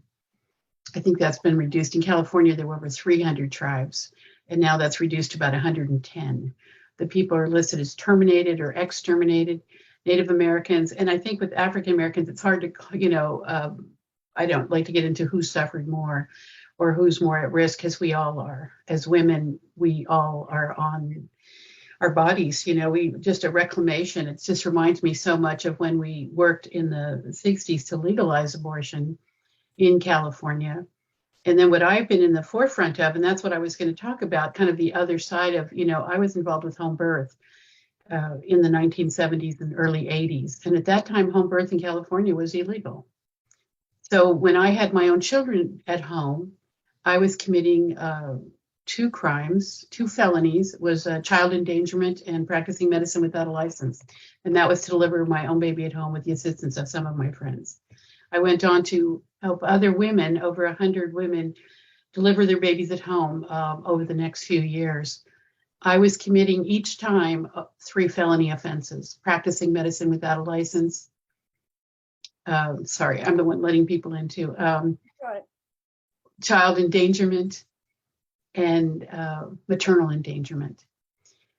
I think that's been reduced. In California, there were over 300 tribes, and now that's reduced to about 110. The people are listed as terminated or exterminated, Native Americans. And I think with African Americans, it's hard to, I don't like to get into who suffered more or who's more at risk, because we all are. As women, we all are on our bodies, we just a reclamation. It just reminds me so much of when we worked in the 60s to legalize abortion in California. And then what I've been in the forefront of, and that's what I was going to talk about, kind of the other side of, I was involved with home birth in the 1970s and early 80s. And at that time, home birth in California was illegal. So when I had my own children at home, I was committing two felonies, was child endangerment and practicing medicine without a license. And that was to deliver my own baby at home with the assistance of some of my friends. I went on to help other women, over 100 women, deliver their babies at home over the next few years. I was committing each time 3 felony offenses: practicing medicine without a license. Sorry, I'm the one letting people into Right. child endangerment and maternal endangerment.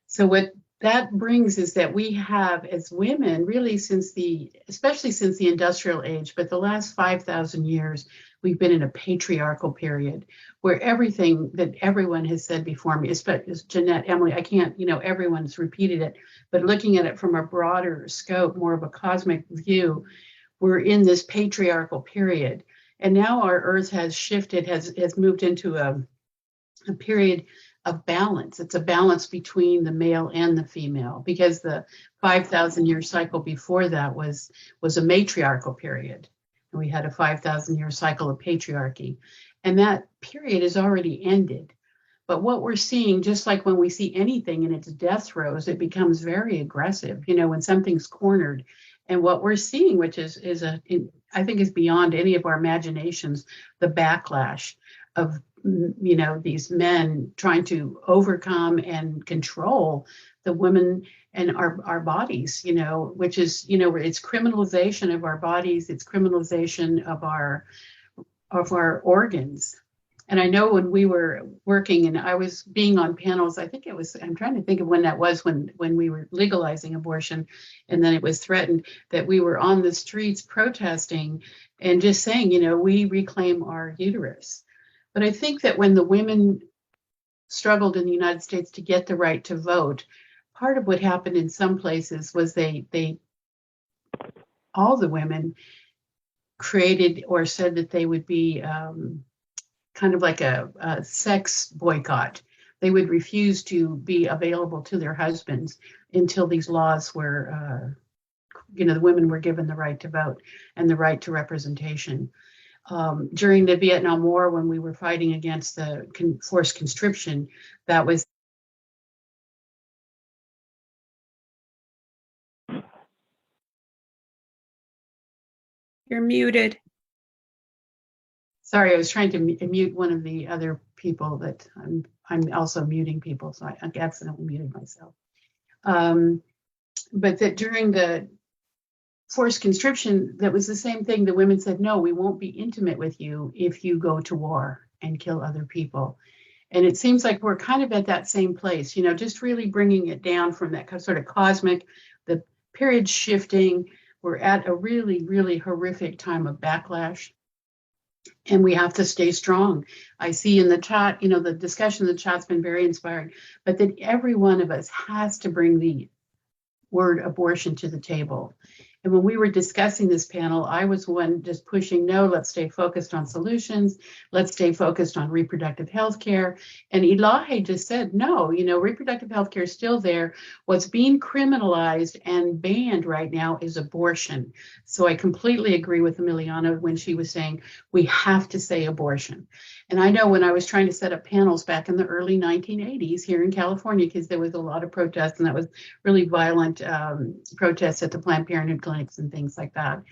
So what that brings is that we have, as women, really especially since the industrial age, but the last 5,000 years, we've been in a patriarchal period where everything that everyone has said before me, especially Jeanette, Emily, I can't, everyone's repeated it, but looking at it from a broader scope, more of a cosmic view, we're in this patriarchal period. And now our earth has shifted, has moved into a period of balance. It's a balance between the male and the female, because the 5,000-year cycle before that was a matriarchal period. And we had a 5,000-year cycle of patriarchy. And that period is already ended. But what we're seeing, just like when we see anything in its death throes, it becomes very aggressive, when something's cornered. And what we're seeing, which I think is beyond any of our imaginations, the backlash of these men trying to overcome and control the women and our bodies, which is, it's criminalization of our bodies, it's criminalization of our organs. And I know when we were working and I was being on panels, I'm trying to think of when that was, when we were legalizing abortion, and then it was threatened, that we were on the streets protesting and just saying, we reclaim our uterus. But I think that when the women struggled in the United States to get the right to vote, part of what happened in some places was all the women created or said that they would be kind of like a sex boycott. They would refuse to be available to their husbands until these laws were, the women were given the right to vote and the right to representation. During the Vietnam War, when we were fighting against the forced conscription, that was You're muted. Sorry, I was trying to mute one of the other people that I'm also muting people, so I accidentally muted myself. But that during the forced conscription, that was the same thing. The women said, no, we won't be intimate with you if you go to war and kill other people. And it seems like we're kind of at that same place, just really bringing it down from that sort of cosmic, the period shifting. We're at a really, really horrific time of backlash. And we have to stay strong. I see in the chat, the discussion in the chat's been very inspiring, but that every one of us has to bring the word abortion to the table. And when we were discussing this panel, I was one just pushing, no, let's stay focused on solutions. Let's stay focused on reproductive health care. And Elahe just said, no, reproductive health care is still there. What's being criminalized and banned right now is abortion. So I completely agree with Emiliana when she was saying, we have to say abortion. And I know when I was trying to set up panels back in the early 1980s here in California, because there was a lot of protests, and that was really violent protests at the Planned Parenthood clinics and things like that.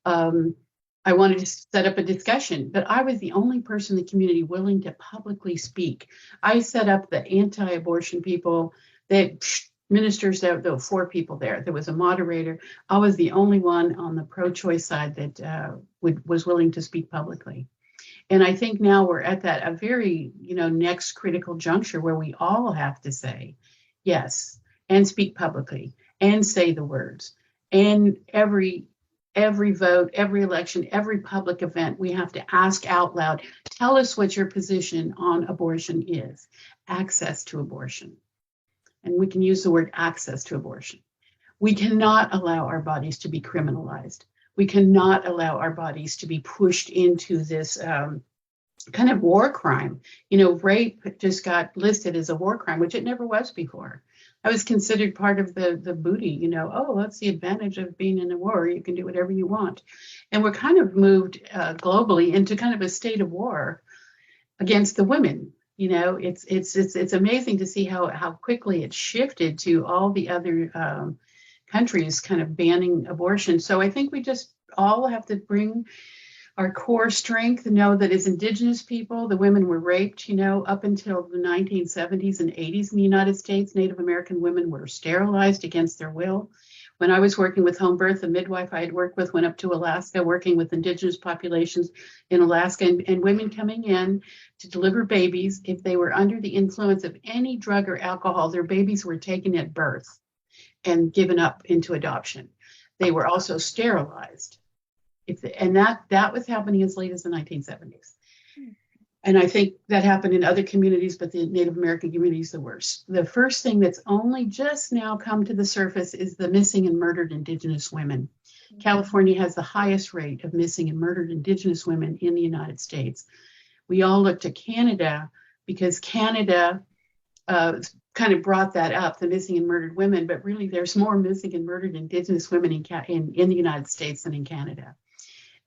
I wanted to set up a discussion, but I was the only person in the community willing to publicly speak. I set up the anti-abortion people, that ministers, there were 4 people there. There was a moderator. I was the only one on the pro-choice side that was willing to speak publicly. And I think now we're at a very, next critical juncture where we all have to say yes and speak publicly and say the words. And every vote, every election, every public event, we have to ask out loud, tell us what your position on abortion is. Access to abortion. And we can use the word access to abortion. We cannot allow our bodies to be criminalized. We cannot allow our bodies to be pushed into this kind of war crime. Rape just got listed as a war crime, which it never was before. That was considered part of the booty, oh, that's the advantage of being in a war. You can do whatever you want. And we're kind of moved globally into kind of a state of war against the women. It's amazing to see how quickly it shifted to all the other countries kind of banning abortion. So I think we just all have to bring our core strength, know that as Indigenous people, the women were raped, up until the 1970s and 80s in the United States. Native American women were sterilized against their will. When I was working with home birth, the midwife I had worked with went up to Alaska, working with Indigenous populations in Alaska, and women coming in to deliver babies. If they were under the influence of any drug or alcohol, their babies were taken at birth and given up into adoption. They were also sterilized. And that was happening as late as the 1970s. And I think that happened in other communities, but the Native American communities the worst. The first thing that's only just now come to the surface is the missing and murdered Indigenous women. California has the highest rate of missing and murdered Indigenous women in the United States. We all look to Canada because Canada kind of brought that up, the missing and murdered women, but really there's more missing and murdered Indigenous women in the United States than in Canada.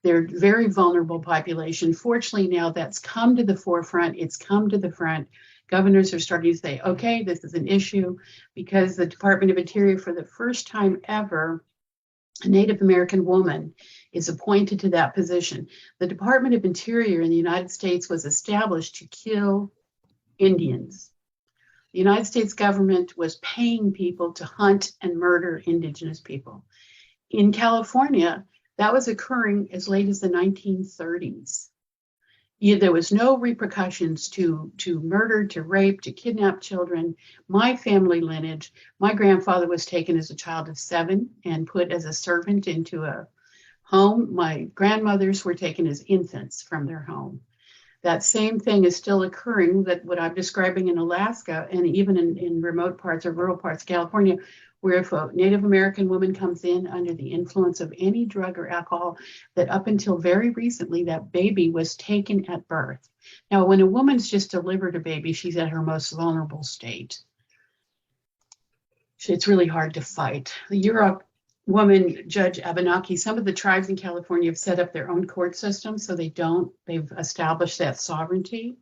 They're a very vulnerable population. Fortunately, now that's come to the forefront. It's come to the front. Governors are starting to say, okay, this is an issue, because the Department of Interior, for the first time ever, a Native American woman is appointed to that position. The Department of Interior in the United States was established to kill Indians. The United States government was paying people to hunt and murder Indigenous people. In California, that was occurring as late as the 1930s. There was no repercussions to murder, to rape, to kidnap children. My family lineage, my grandfather was taken as a child of 7 and put as a servant into a home. My grandmothers were taken as infants from their home. That same thing is still occurring, that what I'm describing in Alaska and even in remote parts or rural parts of California, where if a Native American woman comes in under the influence of any drug or alcohol, that up until very recently, that baby was taken at birth. Now, when a woman's just delivered a baby, she's at her most vulnerable state. It's really hard to fight. The Yurok woman, Judge Abenaki, some of the tribes in California have set up their own court system, so they've established that sovereignty.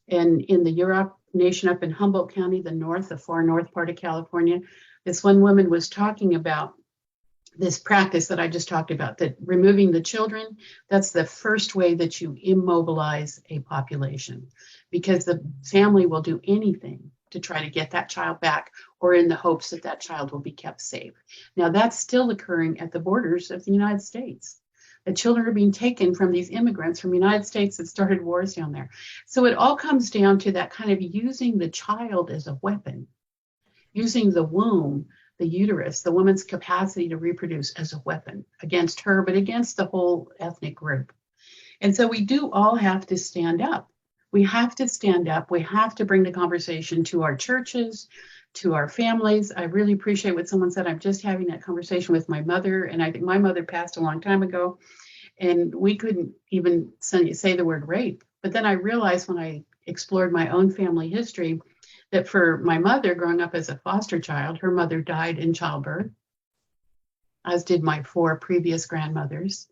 And in the Yurok Nation up in Humboldt County, the far north part of California, this one woman was talking about this practice that I just talked about, that removing the children, that's the first way that you immobilize a population, because the family will do anything to try to get that child back, or in the hopes that that child will be kept safe. Now, that's still occurring at the borders of the United States. The children are being taken from these immigrants from the United States that started wars down there. So it all comes down to that kind of using the child as a weapon, using the womb, the uterus, the woman's capacity to reproduce as a weapon against her, but against the whole ethnic group. And so we do all have to stand up. We have to stand up. We have to bring the conversation to our churches, to our families. I really appreciate what someone said. I'm just having that conversation with my mother, and I think my mother passed a long time ago, and we couldn't even say the word rape. But then I realized when I explored my own family history that for my mother, growing up as a foster child, her mother died in childbirth, as did my 4 previous grandmothers.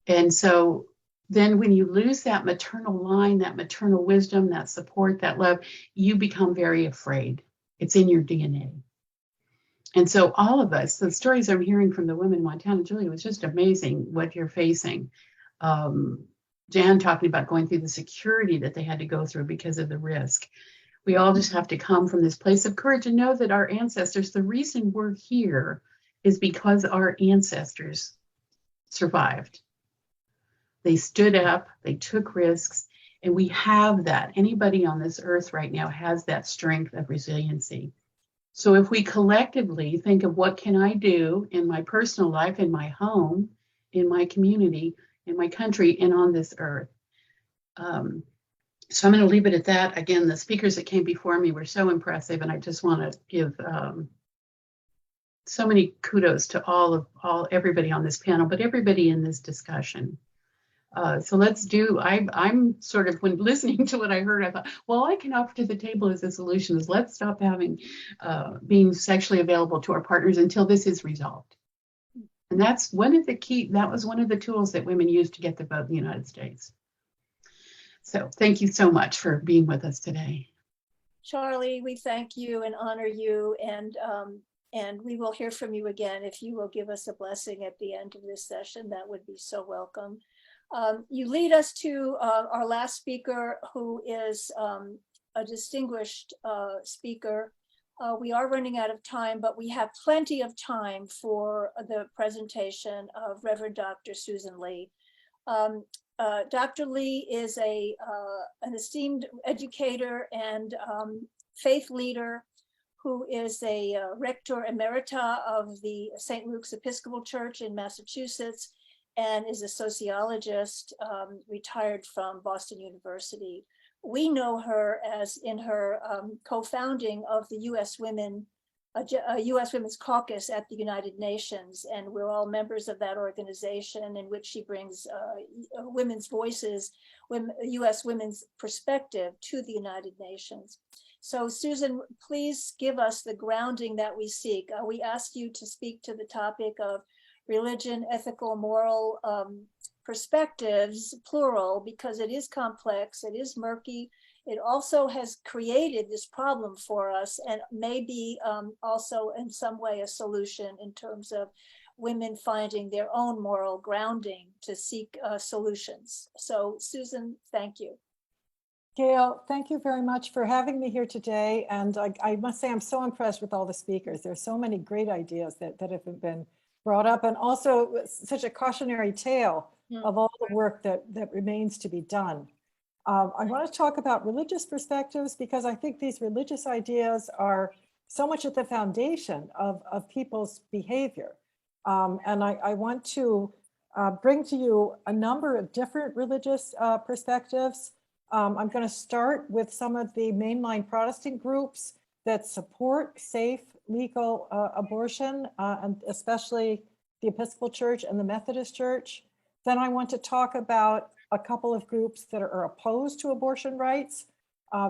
And so then when you lose that maternal line, that maternal wisdom, that support, that love, you become very afraid. It's in your DNA. And so all of us, the stories I'm hearing from the women in Montana, Julie, was just amazing what you're facing. Jan talking about going through the security that they had to go through because of the risk. We all just have to come from this place of courage and know that our ancestors, the reason we're here is because our ancestors survived. They stood up, they took risks, and we have that. Anybody on this earth right now has that strength of resiliency. So if we collectively think of what can I do in my personal life, in my home, in my community, in my country, and on this earth. So I'm going to leave it at that. Again, the speakers that came before me were so impressive, and I just want to give so many kudos to everybody on this panel, but everybody in this discussion. So let's do, I'm sort of, when listening to what I heard, I thought, well, I can offer to the table as a solution is let's stop having, being sexually available to our partners until this is resolved. And that's one of the that was one of the tools that women used to get the vote in the United States. So thank you so much for being with us today. Charlie, we thank you and honor you, and we will hear from you again. If you will give us a blessing at the end of this session, that would be so welcome. You lead us to our last speaker, who is a distinguished speaker. We are running out of time, but we have plenty of time for the presentation of Reverend Dr. Susan Lee. Dr. Lee is an esteemed educator and faith leader who is a rector emerita of the St. Luke's Episcopal Church in Massachusetts, and is a sociologist retired from Boston University. We know her as in her co-founding of the U.S. Women's Caucus at the United Nations, and we're all members of that organization, in which she brings women's voices, U.S. women's perspective to the United Nations. So Susan, please give us the grounding that we seek. We ask you to speak to the topic of religion, ethical, moral perspectives, plural, because it is complex, it is murky. It also has created this problem for us, and may be also in some way a solution in terms of women finding their own moral grounding to seek solutions. So Susan, thank you. Gail, thank you very much for having me here today. And I must say, I'm so impressed with all the speakers. There's so many great ideas that have been brought up, and also such a cautionary tale of all the work that remains to be done. I want to talk about religious perspectives, because I think these religious ideas are so much at the foundation of people's behavior. And I want to bring to you a number of different religious perspectives. I'm going to start with some of the mainline Protestant groups that support safe, legal abortion, and especially the Episcopal Church and the Methodist Church. Then I want to talk about a couple of groups that are opposed to abortion rights,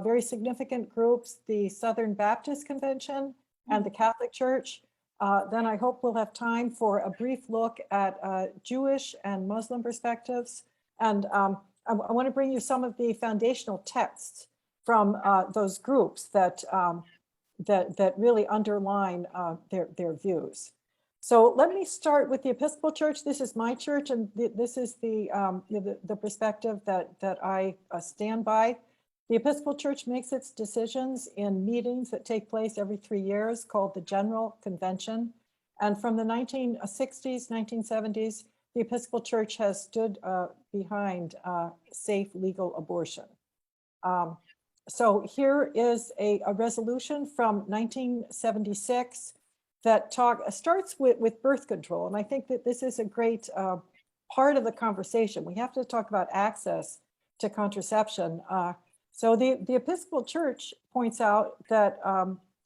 very significant groups, the Southern Baptist Convention and the Catholic Church. Then I hope we'll have time for a brief look at Jewish and Muslim perspectives. And I want to bring you some of the foundational texts from those groups that really underline their views. So let me start with the Episcopal Church. This is my church, and this is the perspective that I stand by. The Episcopal Church makes its decisions in meetings that take place every 3 years called the General Convention. And from the 1960s, 1970s, the Episcopal Church has stood behind safe legal abortion. So here is a resolution from 1976 that starts with birth control. And I think that this is a great part of the conversation. We have to talk about access to contraception. So the Episcopal Church points out that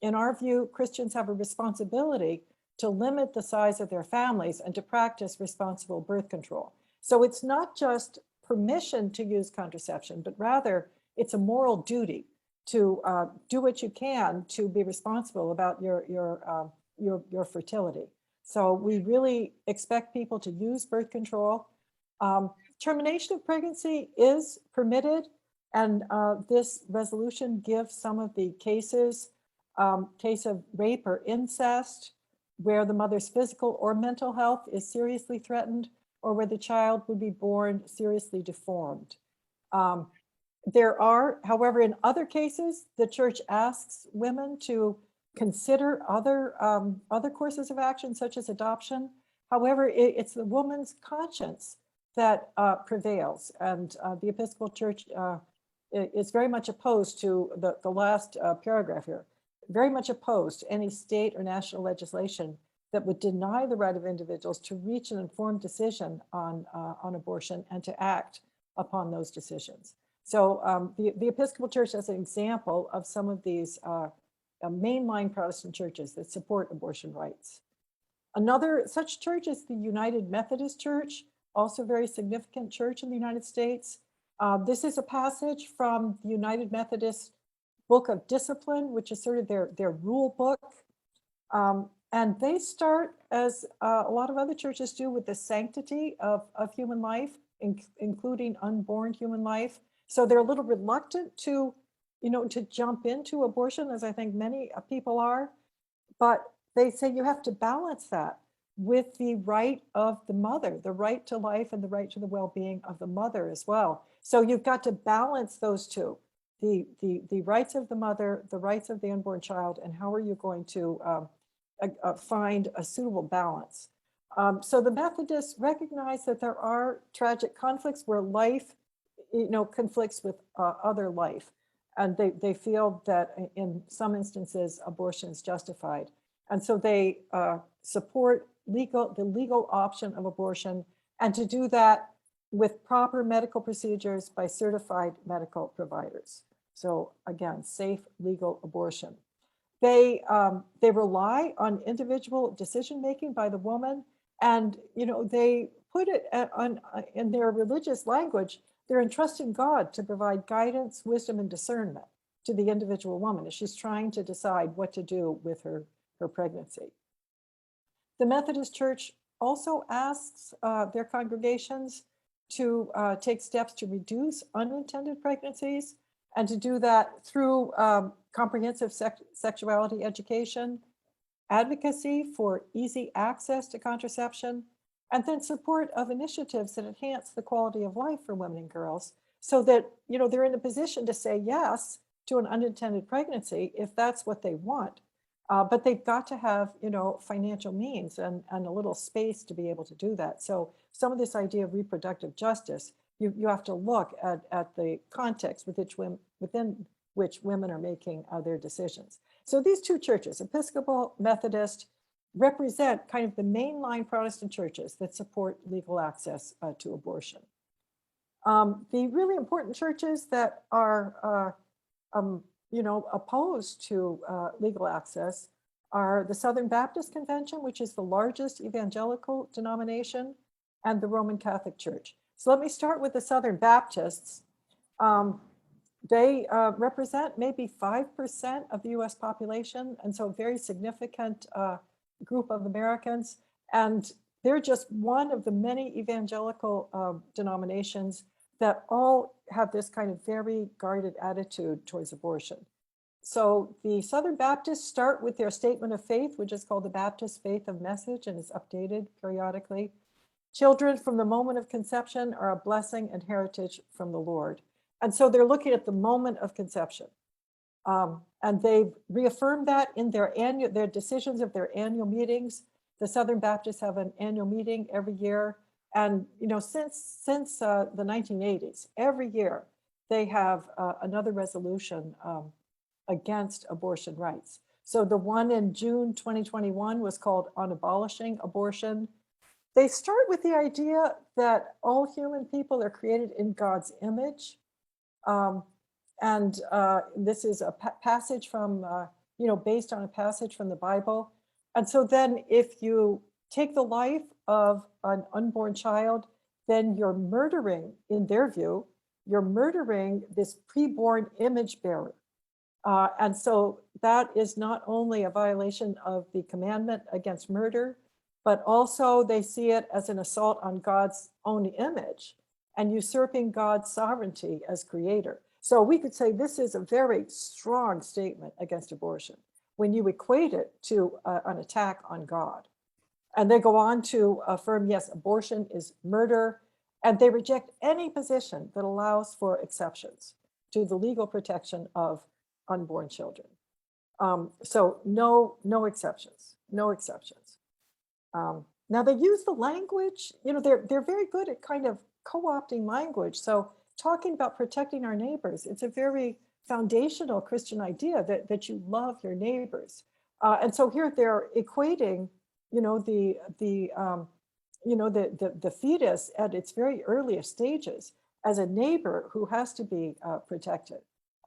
in our view, Christians have a responsibility to limit the size of their families and to practice responsible birth control. So it's not just permission to use contraception, but rather it's a moral duty to do what you can to be responsible about your fertility. So we really expect people to use birth control. Termination of pregnancy is permitted, and this resolution gives some of the cases, case of rape or incest, where the mother's physical or mental health is seriously threatened, or where the child would be born seriously deformed. There are, however, in other cases, the church asks women to consider other courses of action, such as adoption. However, it's the woman's conscience that prevails, and the Episcopal Church is very much opposed to the last paragraph here, very much opposed to any state or national legislation that would deny the right of individuals to reach an informed decision on abortion and to act upon those decisions. So the Episcopal Church is an example of some of these mainline Protestant churches that support abortion rights. Another such church is the United Methodist Church, also a very significant church in the United States. This is a passage from the United Methodist Book of Discipline, which is sort of their rule book. And they start, as a lot of other churches do, with the sanctity of human life, including unborn human life. So they're a little reluctant to jump into abortion, as I think many people are. But they say you have to balance that with the right of the mother, the right to life and the right to the well-being of the mother as well. So you've got to balance those two, the rights of the mother, the rights of the unborn child, and how are you going to find a suitable balance. So the Methodists recognize that there are tragic conflicts where life, conflicts with other life. And they feel that in some instances, abortion is justified. And so they support the legal option of abortion, and to do that with proper medical procedures by certified medical providers. So again, safe legal abortion. They rely on individual decision-making by the woman, and they put it in their religious language, they're entrusting God to provide guidance, wisdom, and discernment to the individual woman as she's trying to decide what to do with her pregnancy. The Methodist Church also asks their congregations to take steps to reduce unintended pregnancies, and to do that through comprehensive sexuality education, advocacy for easy access to contraception, and then support of initiatives that enhance the quality of life for women and girls, so that they're in a position to say yes to an unintended pregnancy if that's what they want. But they've got to have financial means and a little space to be able to do that. So some of this idea of reproductive justice, you have to look at the context within which women are making their decisions. So these two churches, Episcopal, Methodist, represent kind of the mainline Protestant churches that support legal access to abortion. The really important churches that are opposed to legal access are the Southern Baptist Convention, which is the largest evangelical denomination, and the Roman Catholic Church. So let me start with the Southern Baptists. They represent maybe 5% of the US population, and so a very significant group of Americans. And they're just one of the many evangelical denominations that all have this kind of very guarded attitude towards abortion. So the Southern Baptists start with their statement of faith, which is called the Baptist Faith of Message, and is updated periodically. Children from the moment of conception are a blessing and heritage from the Lord. And so they're looking at the moment of conception. And they've reaffirmed that in their decisions of their annual meetings. The Southern Baptists have an annual meeting every year. And since the 1980s, every year they have another resolution against abortion rights. So the one in June 2021 was called On Abolishing Abortion. They start with the idea that all human people are created in God's image. And this is a passage from, based on a passage from the Bible. And so then if you take the life of an unborn child, then you're murdering, in their view, you're murdering this preborn image bearer. And so that is not only a violation of the commandment against murder, but also they see it as an assault on God's own image and usurping God's sovereignty as creator. So we could say this is a very strong statement against abortion when you equate it to an attack on God. And they go on to affirm, yes, abortion is murder, and they reject any position that allows for exceptions to the legal protection of unborn children. So no exceptions, no exceptions. Now they use the language, they're very good at kind of co-opting language. So talking about protecting our neighbors, it's a very foundational Christian idea that you love your neighbors. And so here they're equating, the fetus at its very earliest stages as a neighbor who has to be protected.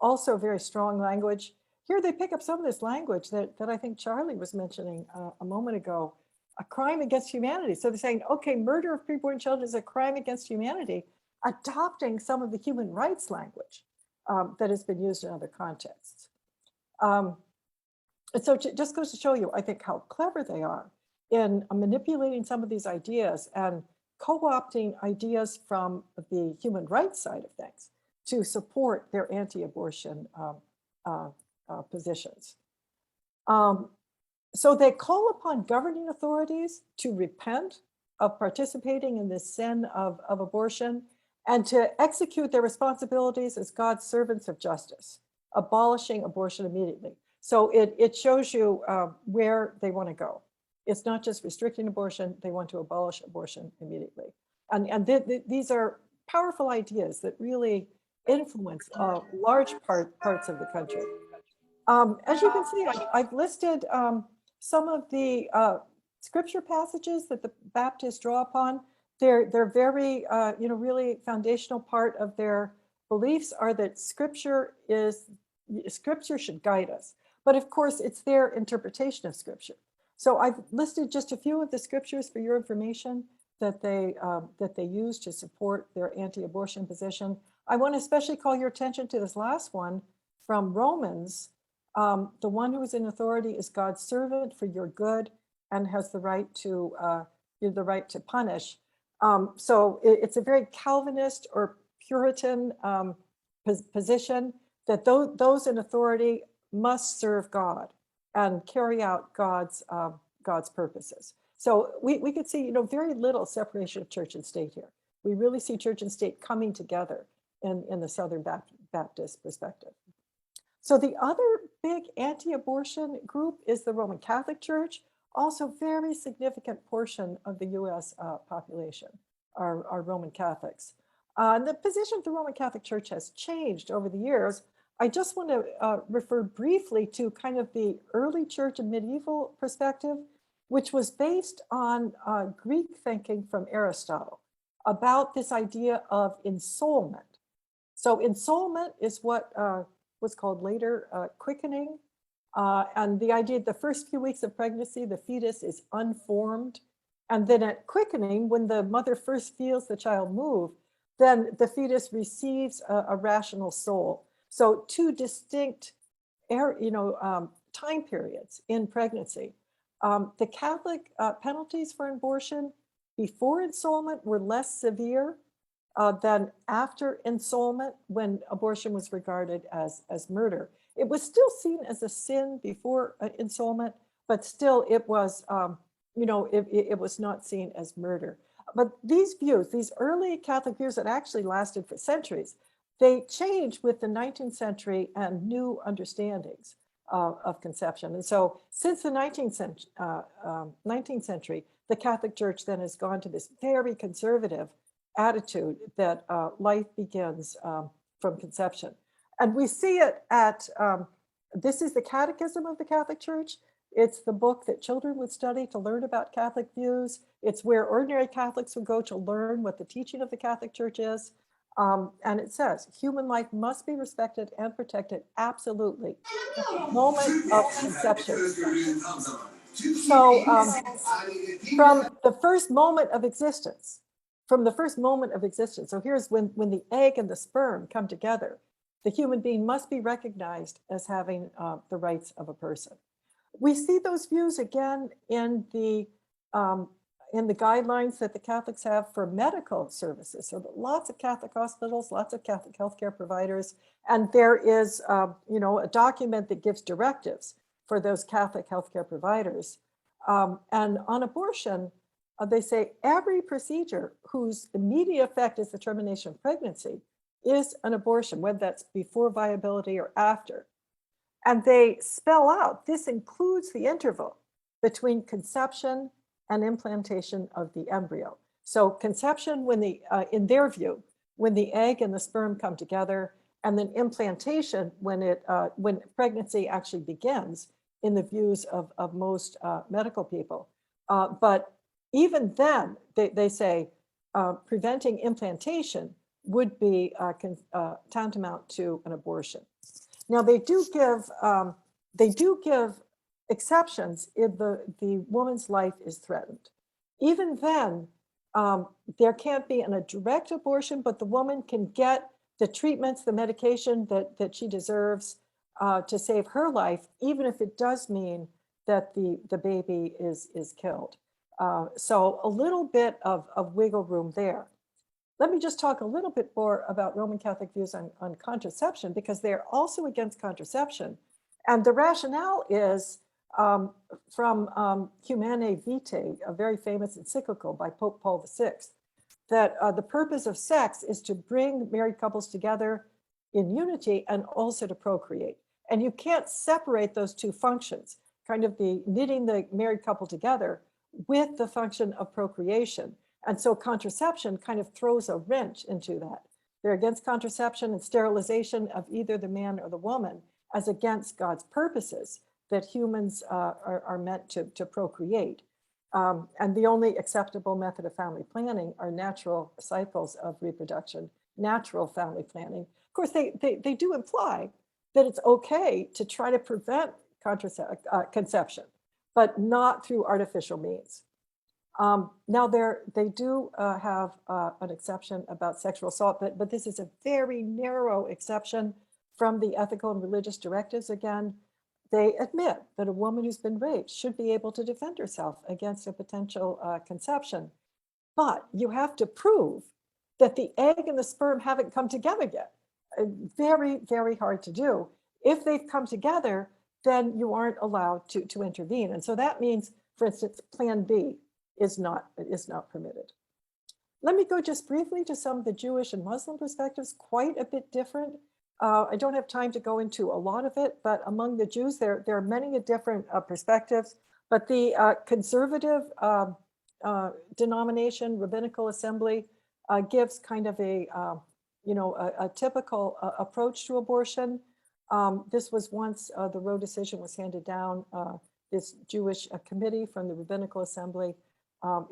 Also very strong language. Here they pick up some of this language that I think Charlie was mentioning a moment ago, a crime against humanity. So they're saying, okay, murder of preborn children is a crime against humanity, adopting some of the human rights language that has been used in other contexts. And so it just goes to show you, I think, how clever they are in manipulating some of these ideas and co-opting ideas from the human rights side of things to support their anti-abortion positions. So they call upon governing authorities to repent of participating in this sin of abortion and to execute their responsibilities as God's servants of justice, abolishing abortion immediately. So it shows you where they want to go. It's not just restricting abortion, they want to abolish abortion immediately. And these are powerful ideas that really influence large parts of the country. As you can see, I've listed some of the scripture passages that the Baptists draw upon. They're very, really foundational part of their beliefs are that scripture should guide us. But of course, it's their interpretation of scripture. So I've listed just a few of the scriptures for your information that they use to support their anti-abortion position. I want to especially call your attention to this last one from Romans. The one who is in authority is God's servant for your good and has the right to punish. So it's a very Calvinist or Puritan position that those in authority must serve God and carry out God's purposes. So we could see, very little separation of church and state here. We really see church and state coming together in the Southern Baptist perspective. So the other big anti-abortion group is the Roman Catholic Church, also very significant portion of the US population are Roman Catholics. The position of the Roman Catholic Church has changed over the years. I just want to refer briefly to kind of the early church and medieval perspective, which was based on Greek thinking from Aristotle about this idea of ensoulment. So ensoulment is what was called later quickening. And the idea the first few weeks of pregnancy, the fetus is unformed. And then at quickening, when the mother first feels the child move, then the fetus receives a rational soul. So two distinct time periods in pregnancy. The Catholic penalties for abortion before ensoulment were less severe. than after ensoulment, when abortion was regarded as murder. It was still seen as a sin before ensoulment, but still it was, it was not seen as murder. But these views, these early Catholic views that actually lasted for centuries, they changed with the 19th century and new understandings of conception. And so since the 19th century, the Catholic Church then has gone to this very conservative attitude that life begins from conception. And we see it at, this is the Catechism of the Catholic Church. It's the book that children would study to learn about Catholic views. It's where ordinary Catholics would go to learn what the teaching of the Catholic Church is. And it says, human life must be respected and protected absolutely at the moment of conception. So from the first moment of existence, so here's when the egg and the sperm come together, the human being must be recognized as having the rights of a person. We see those views again in the guidelines that the Catholics have for medical services. So lots of Catholic hospitals, lots of Catholic healthcare providers, and there is, a document that gives directives for those Catholic healthcare providers. And on abortion, they say every procedure whose immediate effect is the termination of pregnancy is an abortion, whether that's before viability or after. And they spell out, this includes the interval between conception and implantation of the embryo. So conception, when in their view, when the egg and the sperm come together, and then implantation when pregnancy actually begins, in the views of most medical people. But even then, they say preventing implantation would be tantamount to an abortion. Now they do give exceptions if the woman's life is threatened. Even then, there can't be a direct abortion, but the woman can get the treatments, the medication that she deserves to save her life, even if it does mean that the baby is killed. So a little bit of wiggle room there. Let me just talk a little bit more about Roman Catholic views on contraception, because they're also against contraception. And the rationale is from Humanae Vitae, a very famous encyclical by Pope Paul VI, that the purpose of sex is to bring married couples together in unity and also to procreate. And you can't separate those two functions, kind of the knitting the married couple together with the function of procreation. And so contraception kind of throws a wrench into that. They're against contraception and sterilization of either the man or the woman as against God's purposes that humans are meant to procreate. And the only acceptable method of family planning are natural cycles of reproduction, natural family planning. Of course, they do imply that it's okay to try to prevent conception, but not through artificial means. Now they do have an exception about sexual assault, but this is a very narrow exception from the ethical and religious directives. Again, they admit that a woman who's been raped should be able to defend herself against a potential conception. But you have to prove that the egg and the sperm haven't come together yet. Very, very hard to do. If they've come together, then you aren't allowed to intervene. And so that means, for instance, Plan B is not permitted. Let me go just briefly to some of the Jewish and Muslim perspectives, quite a bit different. I don't have time to go into a lot of it, but among the Jews, there are many different perspectives. But the conservative denomination, Rabbinical Assembly, gives kind of a typical approach to abortion. This was once the Roe decision was handed down. This Jewish committee from the Rabbinical Assembly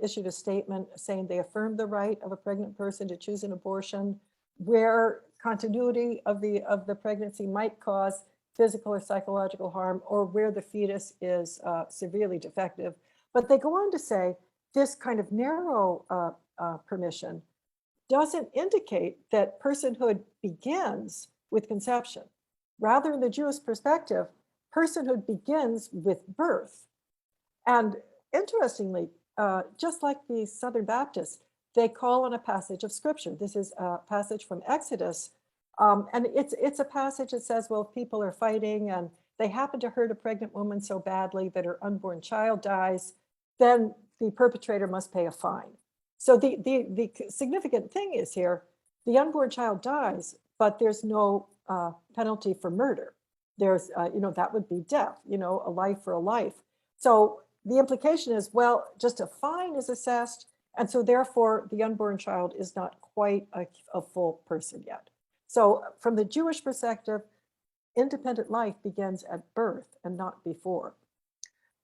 issued a statement saying they affirmed the right of a pregnant person to choose an abortion where continuity of the pregnancy might cause physical or psychological harm, or where the fetus is severely defective. But they go on to say this kind of narrow permission doesn't indicate that personhood begins with conception. Rather, in the Jewish perspective, personhood begins with birth. And interestingly, just like the Southern Baptists, they call on a passage of scripture. This is a passage from Exodus. And it's a passage that says, well, if people are fighting and they happen to hurt a pregnant woman so badly that her unborn child dies, then the perpetrator must pay a fine. So the significant thing is here, the unborn child dies, but there's no penalty for murder. There's, that would be death, a life for a life. So the implication is, well, just a fine is assessed. And so therefore the unborn child is not quite a full person yet. So from the Jewish perspective, independent life begins at birth and not before.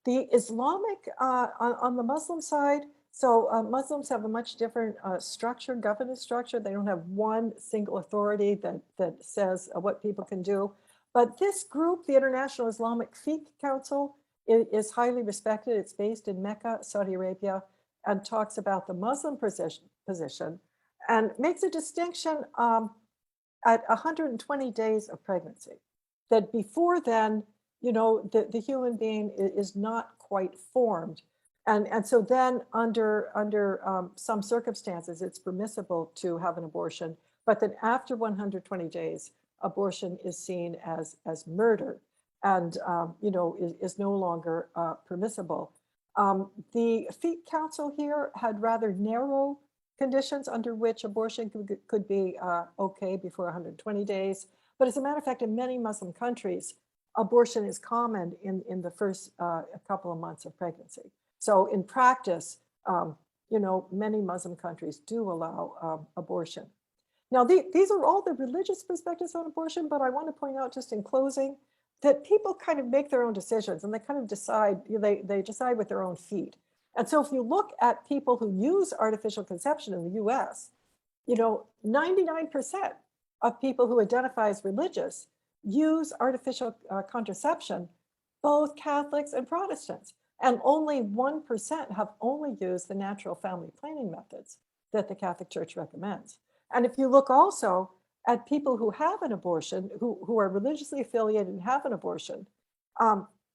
The Islamic, on the Muslim side, so Muslims have a much different structure, governance structure. They don't have one single authority that says what people can do. But this group, the International Islamic Fiqh Council, is highly respected. It's based in Mecca, Saudi Arabia, and talks about the Muslim position and makes a distinction at 120 days of pregnancy, that before then, the human being is not quite formed. And so then under some circumstances, it's permissible to have an abortion, but then after 120 days, abortion is seen as murder and, is no longer permissible. The Fiqh Council here had rather narrow conditions under which abortion could be okay before 120 days. But as a matter of fact, in many Muslim countries, abortion is common in the first couple of months of pregnancy. So in practice, many Muslim countries do allow abortion. Now, these are all the religious perspectives on abortion, but I want to point out just in closing that people kind of make their own decisions and they kind of decide, they decide with their own feet. And so if you look at people who use artificial conception in the US, 99% of people who identify as religious use artificial contraception, both Catholics and Protestants. And only 1% have only used the natural family planning methods that the Catholic Church recommends. And if you look also at people who have an abortion, who are religiously affiliated and have an abortion,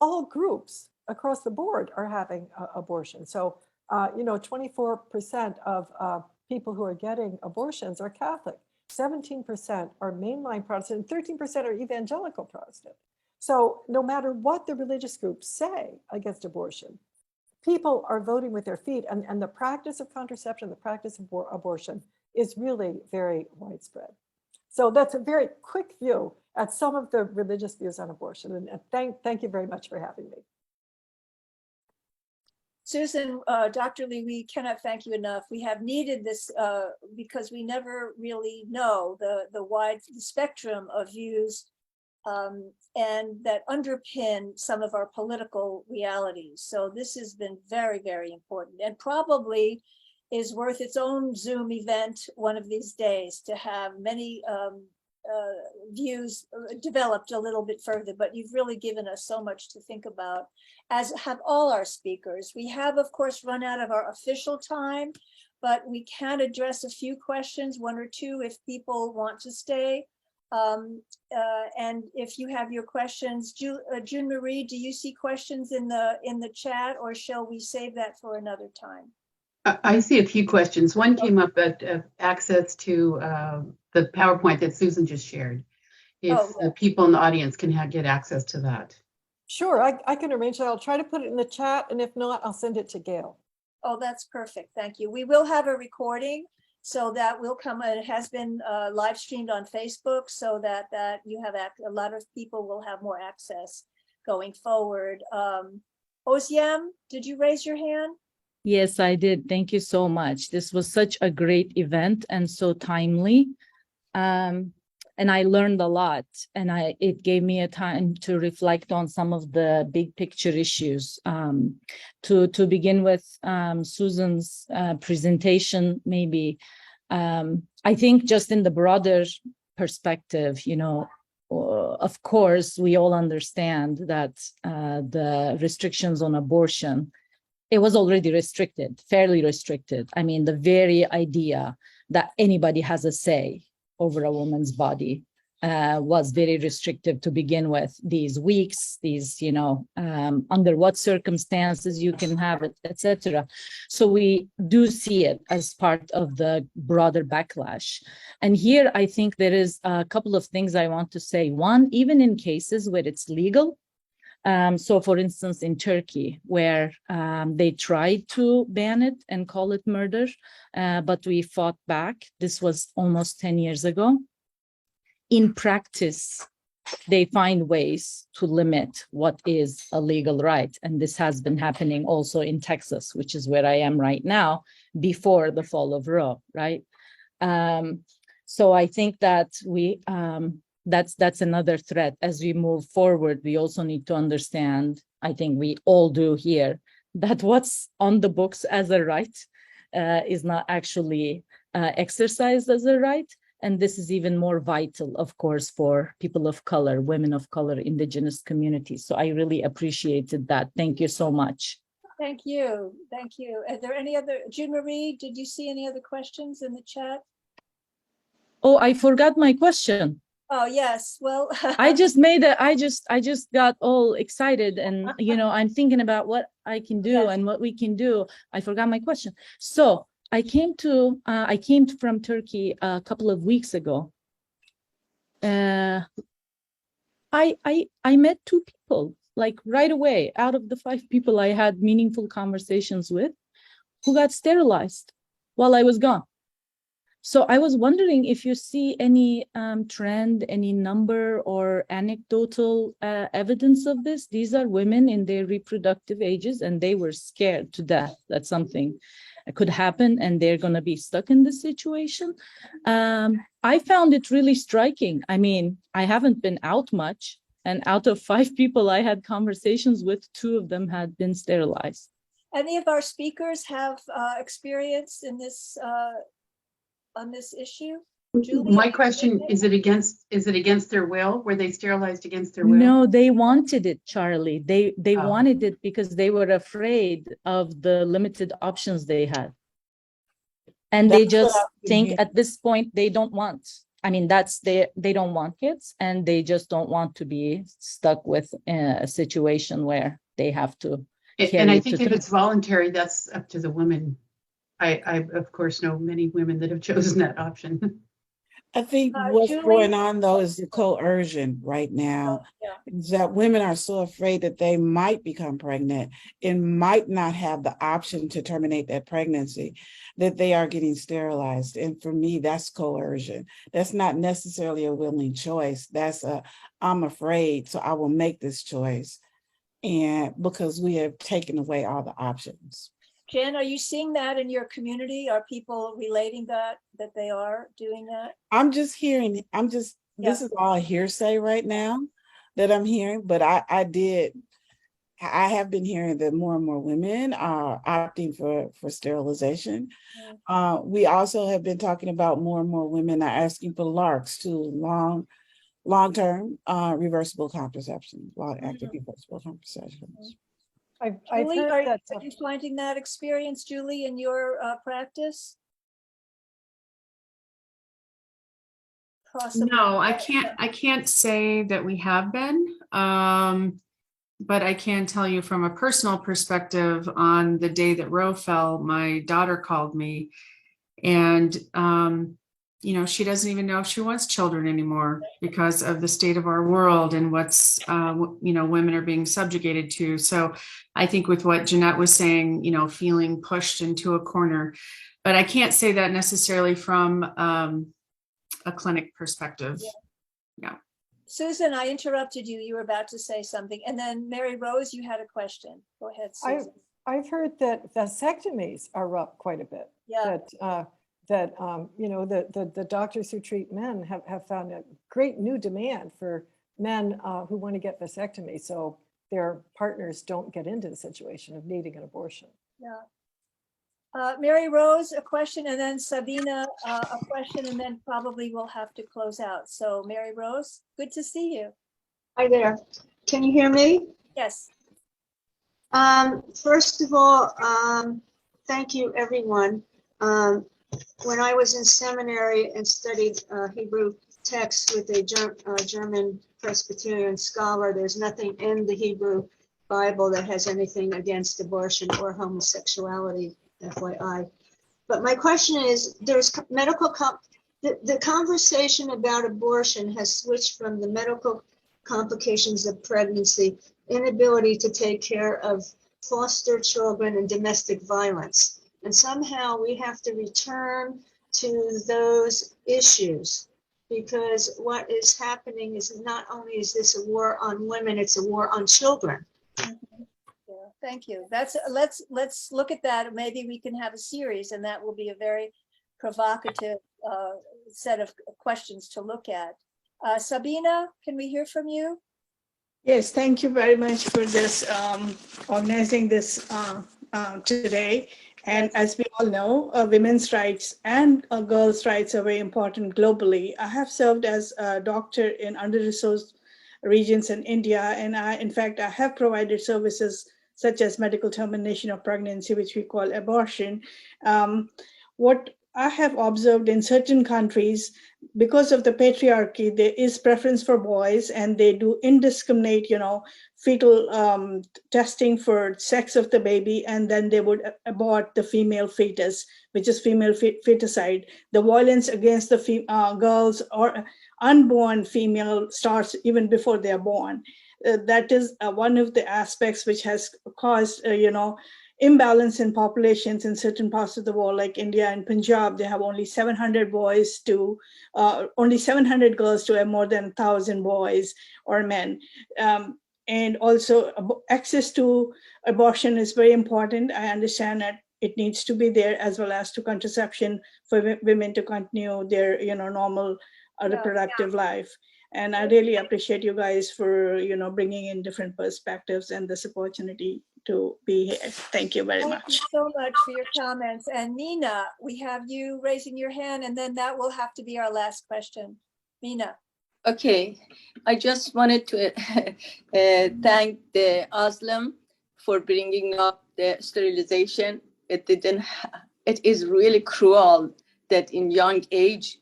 all groups across the board are having abortion. So, 24% of people who are getting abortions are Catholic, 17% are mainline Protestant, and 13% are evangelical Protestant. So no matter what the religious groups say against abortion, people are voting with their feet, and the practice of contraception, the practice of abortion is really very widespread. So that's a very quick view at some of the religious views on abortion. And thank you very much for having me. Susan, Dr. Lee, we cannot thank you enough. We have needed this because we never really know the wide spectrum of views and that underpin some of our political realities. So this has been very, very important and probably is worth its own Zoom event one of these days to have many views developed a little bit further, but you've really given us so much to think about, as have all our speakers. We have, of course, run out of our official time, but we can address a few questions, one or two, if people want to stay. And if you have your questions, June Marie, do you see questions in the chat, or shall we save that for another time? I see a few questions. One came up at access to the PowerPoint that Susan just shared. If the people in the audience can get access to that. Sure, I can arrange that. I'll try to put it in the chat, and if not, I'll send it to Gail. Oh, that's perfect. Thank you. We will have a recording, so that will come. It has been live streamed on Facebook, so that you have a lot of people will have more access going forward. Oziam, did you raise your hand? Yes, I did. Thank you so much. This was such a great event and so timely. And I learned a lot, and it gave me a time to reflect on some of the big picture issues. To begin with Susan's presentation, maybe, I think just in the broader perspective, of course, we all understand that the restrictions on abortion, it was already restricted, fairly restricted. I mean, the very idea that anybody has a say over a woman's body was very restrictive to begin with. These weeks, these, under what circumstances you can have it, etc. So we do see it as part of the broader backlash. And here, I think there is a couple of things I want to say. One, even in cases where it's legal, so for instance, in Turkey, where they tried to ban it and call it murder, but we fought back. This was almost 10 years ago. In practice, they find ways to limit what is a legal right. And this has been happening also in Texas, which is where I am right now, before the fall of Roe, right? So I think that that's another threat. As we move forward, we also need to understand, I think we all do here, that what's on the books as a right is not actually exercised as a right. And this is even more vital, of course, for people of color, women of color, indigenous communities. So I really appreciated that. Thank you so much. Thank you. Thank you. Are there any other, Jean Marie, did you see any other questions in the chat? Oh, I forgot my question. Oh, yes. Well, I just got all excited, and I'm thinking about what I can do and what we can do. I forgot my question. So I came from Turkey a couple of weeks ago. I met 2 people, like right away, out of the 5 people I had meaningful conversations with, who got sterilized while I was gone. So I was wondering if you see any trend, any number or anecdotal evidence of this. These are women in their reproductive ages, and they were scared to death that something could happen and they're going to be stuck in this situation. I found it really striking. I mean, I haven't been out much, and out of 5 people I had conversations with, 2 of them had been sterilized. any of our speakers have experience in this on this issue? Julie, My question, is it against their will? Were they sterilized against their will? No, they wanted it, Charlie. They Oh. wanted it because they were afraid of the limited options they had. And they That's what just I've been think hearing. at this point they don't want. I mean, they don't want kids, and they just don't want to be stuck with a situation where they have to. And I carry think to if term. it's voluntary, that's up to the women. I of course know many women that have chosen that option. I think what's Julie? going on though is the coercion right now. Yeah. Is that women are so afraid that they might become pregnant and might not have the option to terminate that pregnancy, that they are getting sterilized. And for me, that's coercion. That's not necessarily a willing choice. That's I'm afraid, so I will make this choice. And because we have taken away all the options. Jen, are you seeing that in your community? Are people relating that they are doing that? I'm just hearing, this is all hearsay right now that I'm hearing, but I have been hearing that more and more women are opting for sterilization. We also have been talking about more and more women are asking for LARCs, to long-term reversible contraception, long-acting reversible contraceptions. I've Julie, heard that. are you finding that experience, Julie, in your practice? Possibly. No, I can't say that we have been. But I can tell you from a personal perspective, on the day that Roe fell, my daughter called me, and she doesn't even know if she wants children anymore because of the state of our world and what's women are being subjugated to. So I think with what Jeanette was saying, feeling pushed into a corner, but I can't say that necessarily from a clinic perspective. Yeah. Susan, I interrupted you. You were about to say something. And then Mary Rose, you had a question. Go ahead, Susan. I've heard that vasectomies are up quite a bit. Yeah. That the doctors who treat men have found a great new demand for men who want to get vasectomy, so their partners don't get into the situation of needing an abortion. Yeah. Mary Rose, a question, and then Sabina, a question, and then probably we'll have to close out. So Mary Rose, good to see you. Hi there. Can you hear me? Yes. First of all, thank you, everyone. When I was in seminary and studied Hebrew text with a German Presbyterian scholar. There's nothing in the Hebrew Bible that has anything against abortion or homosexuality, FYI. But my question is, there's the conversation about abortion has switched from the medical complications of pregnancy, inability to take care of foster children, and domestic violence. And somehow we have to return to those issues, because what is happening is not only is this a war on women, it's a war on children. Yeah, thank you. Let's look at that. Maybe we can have a series, and that will be a very provocative set of questions to look at. Sabina, can we hear from you? Yes, thank you very much for this organizing this today. And as we all know, women's rights and girls' rights are very important globally. I have served as a doctor in under-resourced regions in India, and in fact, I have provided services such as medical termination of pregnancy, which we call abortion. What I have observed in certain countries, because of the patriarchy, there is preference for boys, and they do indiscriminate, fetal testing for sex of the baby, and then they would abort the female fetus, which is female feticide. The violence against the girls or unborn female starts even before they are born. That is one of the aspects which has caused, imbalance in populations in certain parts of the world, like India and Punjab. They have only 700 girls to have more than 1,000 boys or men. And also access to abortion is very important. I understand that it needs to be there, as well as to contraception for women to continue their, normal reproductive life. And I really appreciate you guys for, bringing in different perspectives and this opportunity to be here. Thank you very much. Thank you so much for your comments. And Nina, we have you raising your hand, and then that will have to be our last question. Nina. Okay, I just wanted to thank the Aslam for bringing up the sterilization. It is really cruel that in young age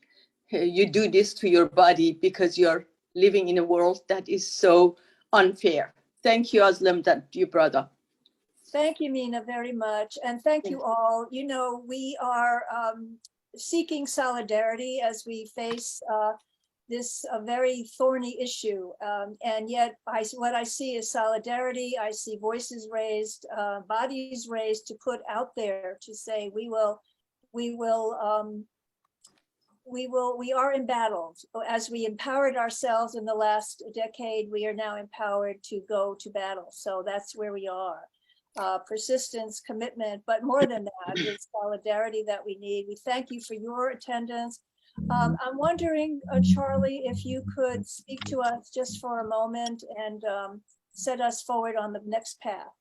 you do this to your body, because you're living in a world that is so unfair. Thank you, Aslam, that you brought up. Thank you, Mina, very much. And thank you all. We are seeking solidarity as we face this very thorny issue. And yet what I see is solidarity. I see voices raised, bodies raised to put out there to say, we are embattled. As we empowered ourselves in the last decade, we are now empowered to go to battle. So that's where we are. Persistence, commitment, but more than that, it's solidarity that we need. We thank you for your attendance. I'm wondering, Charlie, if you could speak to us just for a moment and set us forward on the next path.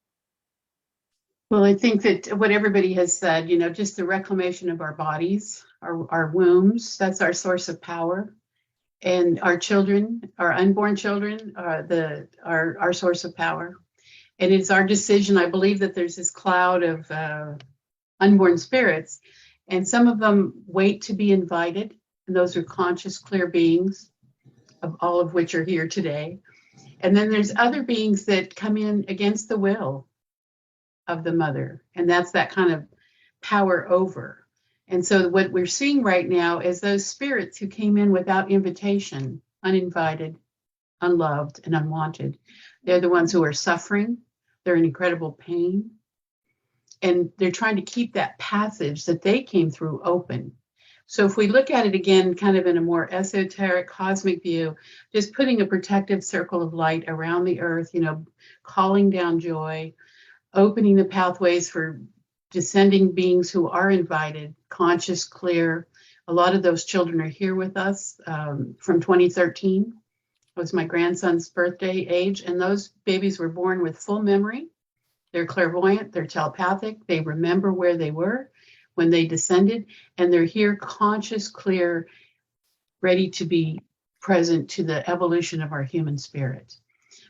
Well, I think that what everybody has said, just the reclamation of our bodies, our wombs, that's our source of power. And our children, our unborn children, are our source of power. And it's our decision. I believe that there's this cloud of unborn spirits, and some of them wait to be invited. And those are conscious, clear beings, of all of which are here today. And then there's other beings that come in against the will of the mother. And that's that kind of power over. And so what we're seeing right now is those spirits who came in without invitation, uninvited, unloved, and unwanted. They're the ones who are suffering. They're in incredible pain. And they're trying to keep that passage that they came through open. So if we look at it again, kind of in a more esoteric, cosmic view, just putting a protective circle of light around the earth, calling down joy, opening the pathways for descending beings who are invited, conscious, clear. A lot of those children are here with us from 2013. It was my grandson's birthday age, and those babies were born with full memory. They're clairvoyant, they're telepathic, they remember where they were when they descended, and they're here conscious, clear, ready to be present to the evolution of our human spirit.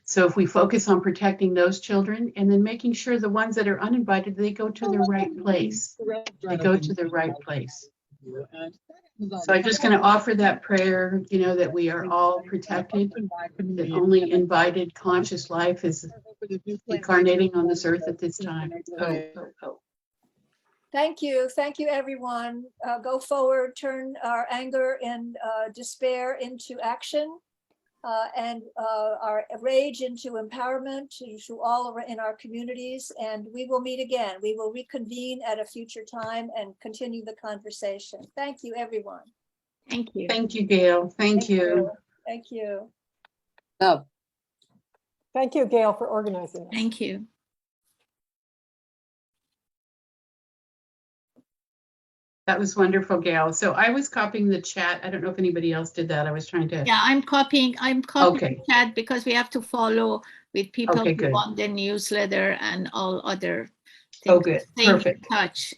So if we focus on protecting those children and then making sure the ones that are uninvited, they go to the right place. They go to the right place. So I'm just going to offer that prayer, you know, that we are all protected, that only invited conscious life is incarnating on this earth at this time. Thank you. Thank you, everyone. Go forward, turn our anger and despair into action, and our rage into empowerment to all in our communities. And we will meet again. We will reconvene at a future time and continue the conversation. Thank you, everyone. Thank you. Thank you, Gail. Thank you. Thank you. Thank you, Gail, for organizing this. Thank you. That was wonderful, Gail. So I was copying the chat. I don't know if anybody else did that. I was trying to. Yeah, I'm copying Okay. the chat because we have to follow with people Okay, who good. want the newsletter and all other things. Oh, good. Staying Perfect. in touch.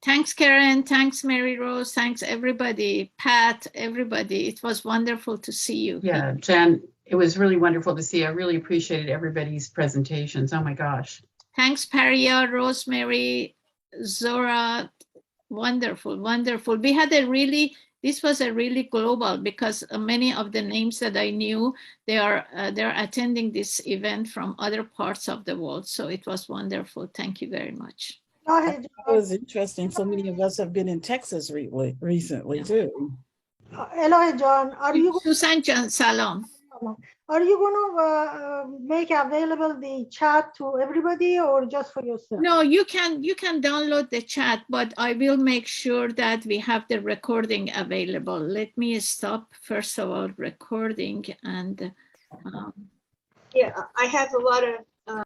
Thanks, Karen. Thanks, Mary Rose. Thanks, everybody. Pat, everybody. It was wonderful to see you. Yeah, Jen, it was really wonderful to see. I really appreciated everybody's presentations. Oh my gosh. Thanks, Paria, Rosemary, Zora. Wonderful, wonderful. We had this was a really global, because many of the names that I knew, they're attending this event from other parts of the world. So it was wonderful. Thank you very much. It was interesting. So many of us have been in Texas recently too. Hello, John. Susan John, salam. Are you going to make available the chat to everybody or just for yourself? No, you can download the chat, but I will make sure that we have the recording available. Let me stop first of all recording and Yeah, I have a lot of